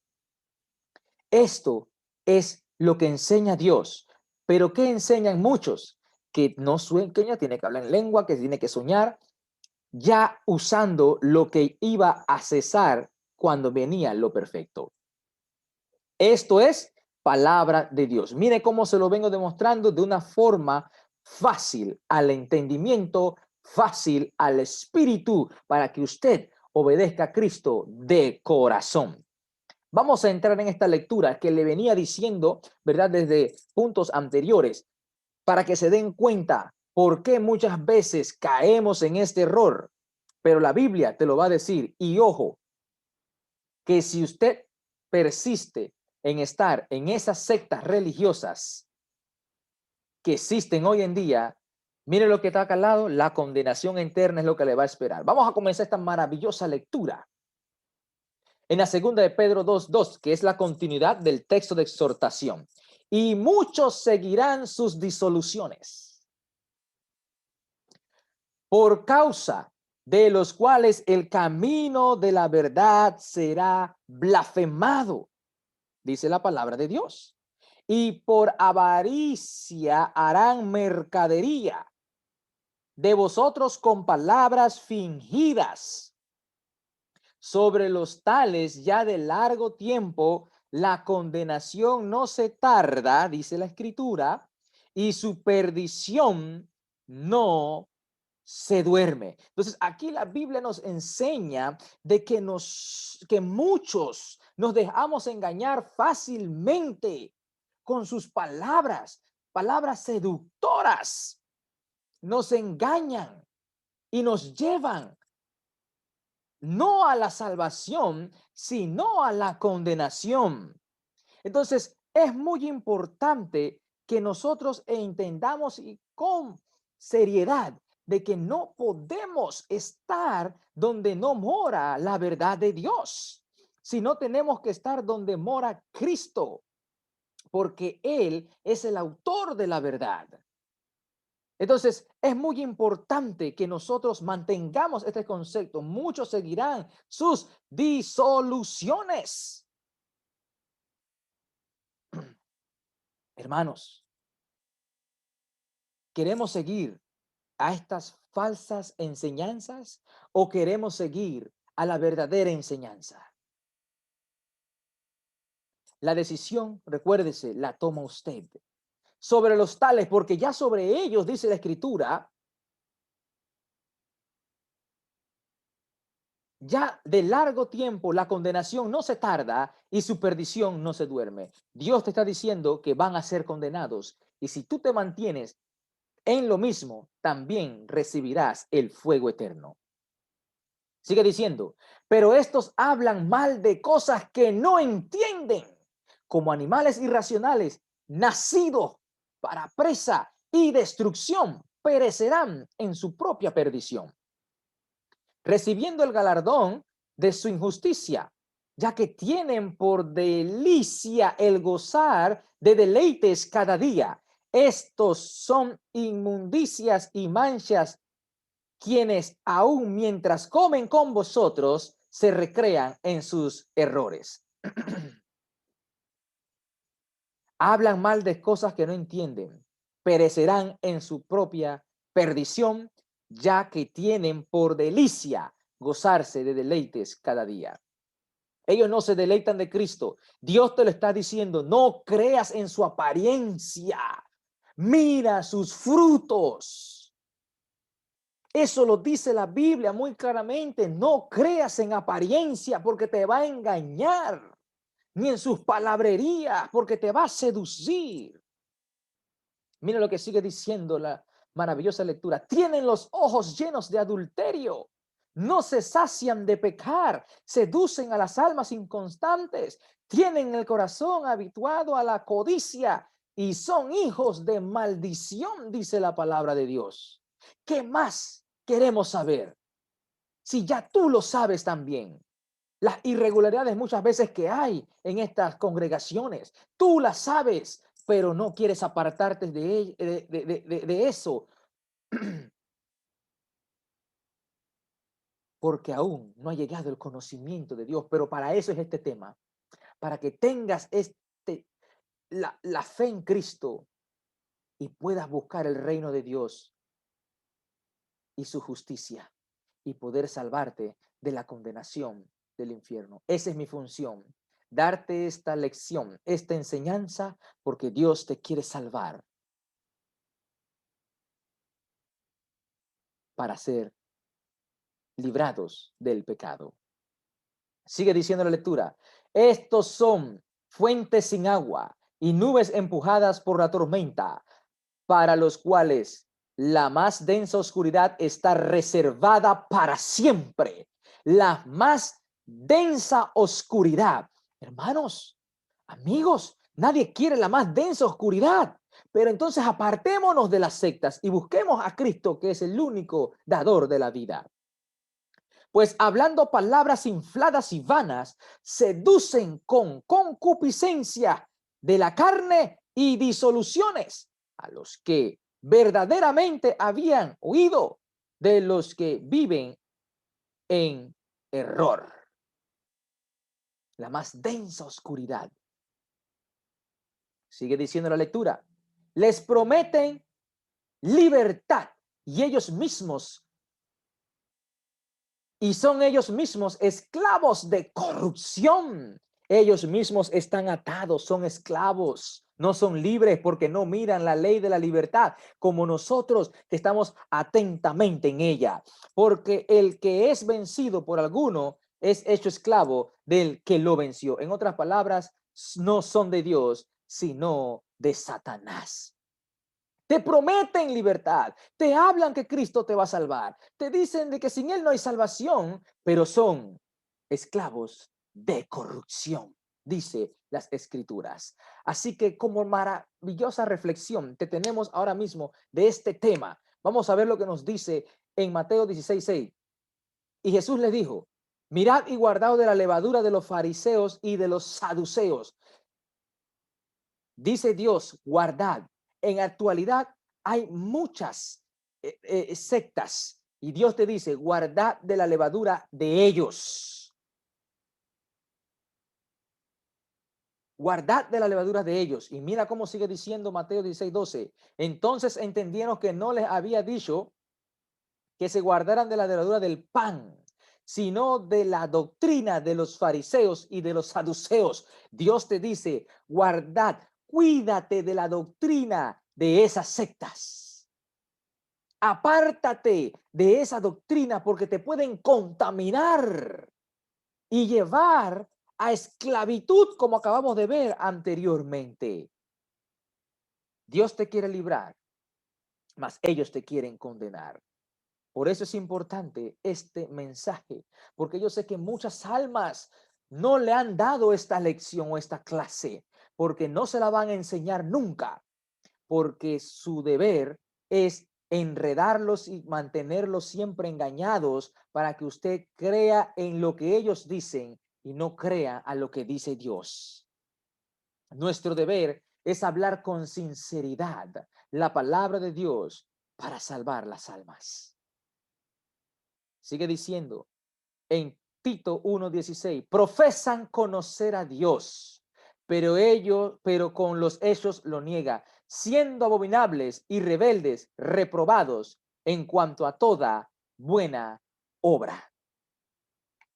[SPEAKER 1] esto es lo que enseña Dios. Pero ¿qué enseñan muchos? Que no sueña, tiene que hablar en lengua, que tiene que soñar, ya usando lo que iba a cesar cuando venía lo perfecto. Esto es palabra de Dios. Mire cómo se lo vengo demostrando de una forma fácil al entendimiento, fácil al espíritu, para que usted obedezca a Cristo de corazón. Vamos a entrar en esta lectura que le venía diciendo, ¿verdad? Desde puntos anteriores, para que se den cuenta por qué muchas veces caemos en este error. Pero la Biblia te lo va a decir. Y ojo, que si usted persiste en estar en esas sectas religiosas que existen hoy en día, mire lo que está acá al lado, la condenación eterna es lo que le va a esperar. Vamos a comenzar esta maravillosa lectura. En la segunda de Pedro 2:2, que es la continuidad del texto de exhortación. Y muchos seguirán sus disoluciones, por causa de los cuales el camino de la verdad será blasfemado, dice la palabra de Dios. Y por avaricia harán mercadería de vosotros con palabras fingidas. Sobre los tales ya de largo tiempo la condenación no se tarda, dice la Escritura, y su perdición no se duerme. Entonces, aquí la Biblia nos enseña de que muchos nos dejamos engañar fácilmente con sus palabras, palabras seductoras. Nos engañan y nos llevan no a la salvación, sino a la condenación. Entonces, es muy importante que nosotros entendamos y con seriedad de que no podemos estar donde no mora la verdad de Dios, sino tenemos que estar donde mora Cristo, porque Él es el autor de la verdad. Entonces, es muy importante que nosotros mantengamos este concepto. Muchos seguirán sus disoluciones. Hermanos, ¿queremos seguir a estas falsas enseñanzas o queremos seguir a la verdadera enseñanza? La decisión, recuérdese, la toma usted. sobre los tales, porque ya sobre ellos, dice la Escritura, ya de largo tiempo la condenación no se tarda y su perdición no se duerme. Dios te está diciendo que van a ser condenados. Y si tú te mantienes en lo mismo, también recibirás el fuego eterno. Sigue diciendo, pero estos hablan mal de cosas que no entienden, como animales irracionales, nacidos para presa y destrucción, perecerán en su propia perdición, recibiendo el galardón de su injusticia, ya que tienen por delicia el gozar de deleites cada día. Estos son inmundicias y manchas, quienes aún mientras comen con vosotros se recrean en sus errores. Hablan mal de cosas que no entienden, perecerán en su propia perdición, ya que tienen por delicia gozarse de deleites cada día. Ellos no se deleitan de Cristo. Dios te lo está diciendo, no creas en su apariencia, mira sus frutos. Eso lo dice la Biblia muy claramente, no creas en apariencia porque te va a engañar, ni en sus palabrerías porque te va a seducir. Mira lo que sigue diciendo la maravillosa lectura. Tienen los ojos llenos de adulterio, no se sacian de pecar, seducen a las almas inconstantes, tienen el corazón habituado a la codicia y son hijos de maldición, dice la palabra de Dios. ¿Qué más queremos saber? Si ya tú lo sabes también. Las irregularidades muchas veces que hay en estas congregaciones, tú las sabes, pero no quieres apartarte de eso, porque aún no ha llegado el conocimiento de Dios. Pero para eso es este tema, para que tengas la fe en Cristo y puedas buscar el reino de Dios y su justicia y poder salvarte de la condenación del infierno. Esa es mi función, darte esta lección, esta enseñanza, porque Dios te quiere salvar para ser librados del pecado. Sigue diciendo la lectura, estos son fuentes sin agua y nubes empujadas por la tormenta, para los cuales la más densa oscuridad está reservada para siempre. La más densa oscuridad. Hermanos, amigos, nadie quiere la más densa oscuridad. Pero entonces apartémonos de las sectas y busquemos a Cristo, que es el único dador de la vida. Pues hablando palabras infladas y vanas, seducen con concupiscencia de la carne y disoluciones a los que verdaderamente habían oído, de los que viven en error. La más densa oscuridad. Sigue diciendo la lectura. Les prometen libertad y ellos mismos y son ellos mismos esclavos de corrupción. Ellos mismos están atados, son esclavos, no son libres porque no miran la ley de la libertad como nosotros que estamos atentamente en ella. Porque el que es vencido por alguno es hecho esclavo del que lo venció. En otras palabras, no son de Dios, sino de Satanás. Te prometen libertad, te hablan que Cristo te va a salvar, te dicen de que sin Él no hay salvación, pero son esclavos de corrupción, dice las Escrituras. Así que como maravillosa reflexión que tenemos ahora mismo de este tema, vamos a ver lo que nos dice en Mateo 16:6. Y Jesús les dijo, mirad y guardaos de la levadura de los fariseos y de los saduceos. Dice Dios, guardad. En actualidad hay muchas sectas y Dios te dice, guardad de la levadura de ellos. Guardad de la levadura de ellos. Y mira cómo sigue diciendo Mateo 16:12. Entonces entendieron que no les había dicho que se guardaran de la levadura del pan, sino de la doctrina de los fariseos y de los saduceos. Dios te dice, guardad. cuídate de la doctrina de esas sectas. Apártate de esa doctrina porque te pueden contaminar y llevar a esclavitud, como acabamos de ver anteriormente. Dios te quiere librar, mas ellos te quieren condenar. Por eso es importante este mensaje, porque yo sé que muchas almas no le han dado esta lección o esta clase, porque no se la van a enseñar nunca, porque su deber es enredarlos y mantenerlos siempre engañados para que usted crea en lo que ellos dicen y no crea a lo que dice Dios. Nuestro deber es hablar con sinceridad la palabra de Dios para salvar las almas. Sigue diciendo en Tito 1:16, profesan conocer a Dios, pero con los hechos lo niega, siendo abominables y rebeldes, reprobados en cuanto a toda buena obra.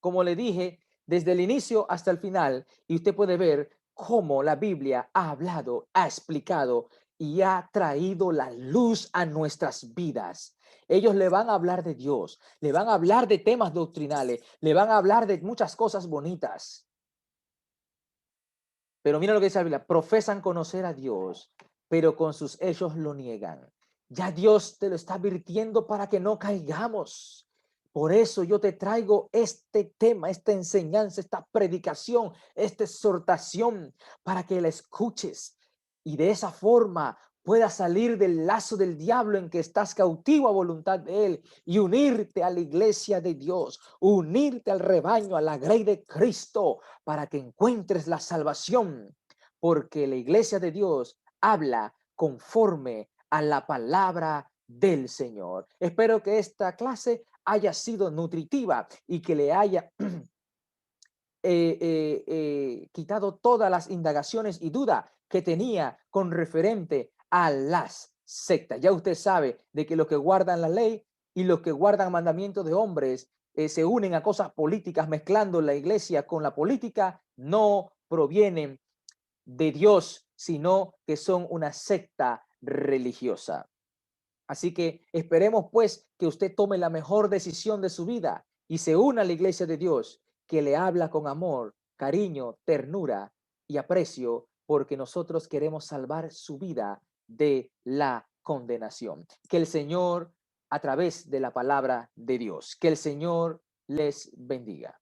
[SPEAKER 1] Como le dije, desde el inicio hasta el final, y usted puede ver cómo la Biblia ha hablado, ha explicado y ha traído la luz a nuestras vidas. Ellos le van a hablar de Dios, le van a hablar de temas doctrinales, le van a hablar de muchas cosas bonitas. Pero mira lo que dice la Biblia, profesan conocer a Dios, pero con sus hechos lo niegan. Ya Dios te lo está advirtiendo para que no caigamos. Por eso yo te traigo este tema, esta enseñanza, esta predicación, esta exhortación, para que la escuches y de esa forma puedas salir del lazo del diablo en que estás cautivo a voluntad de él y unirte a la iglesia de Dios, unirte al rebaño, a la grey de Cristo, para que encuentres la salvación, porque la iglesia de Dios habla conforme a la palabra del Señor. Espero que esta clase haya sido nutritiva y que le haya quitado todas las indagaciones y dudas que tenía con referente a las sectas. Ya usted sabe de que los que guardan la ley y los que guardan mandamientos de hombres se unen a cosas políticas, mezclando la iglesia con la política, no provienen de Dios, sino que son una secta religiosa. Así que esperemos pues que usted tome la mejor decisión de su vida y se una a la iglesia de Dios, que le habla con amor, cariño, ternura y aprecio, porque nosotros queremos salvar su vida de la condenación. Que el Señor, a través de la palabra de Dios, que el Señor les bendiga.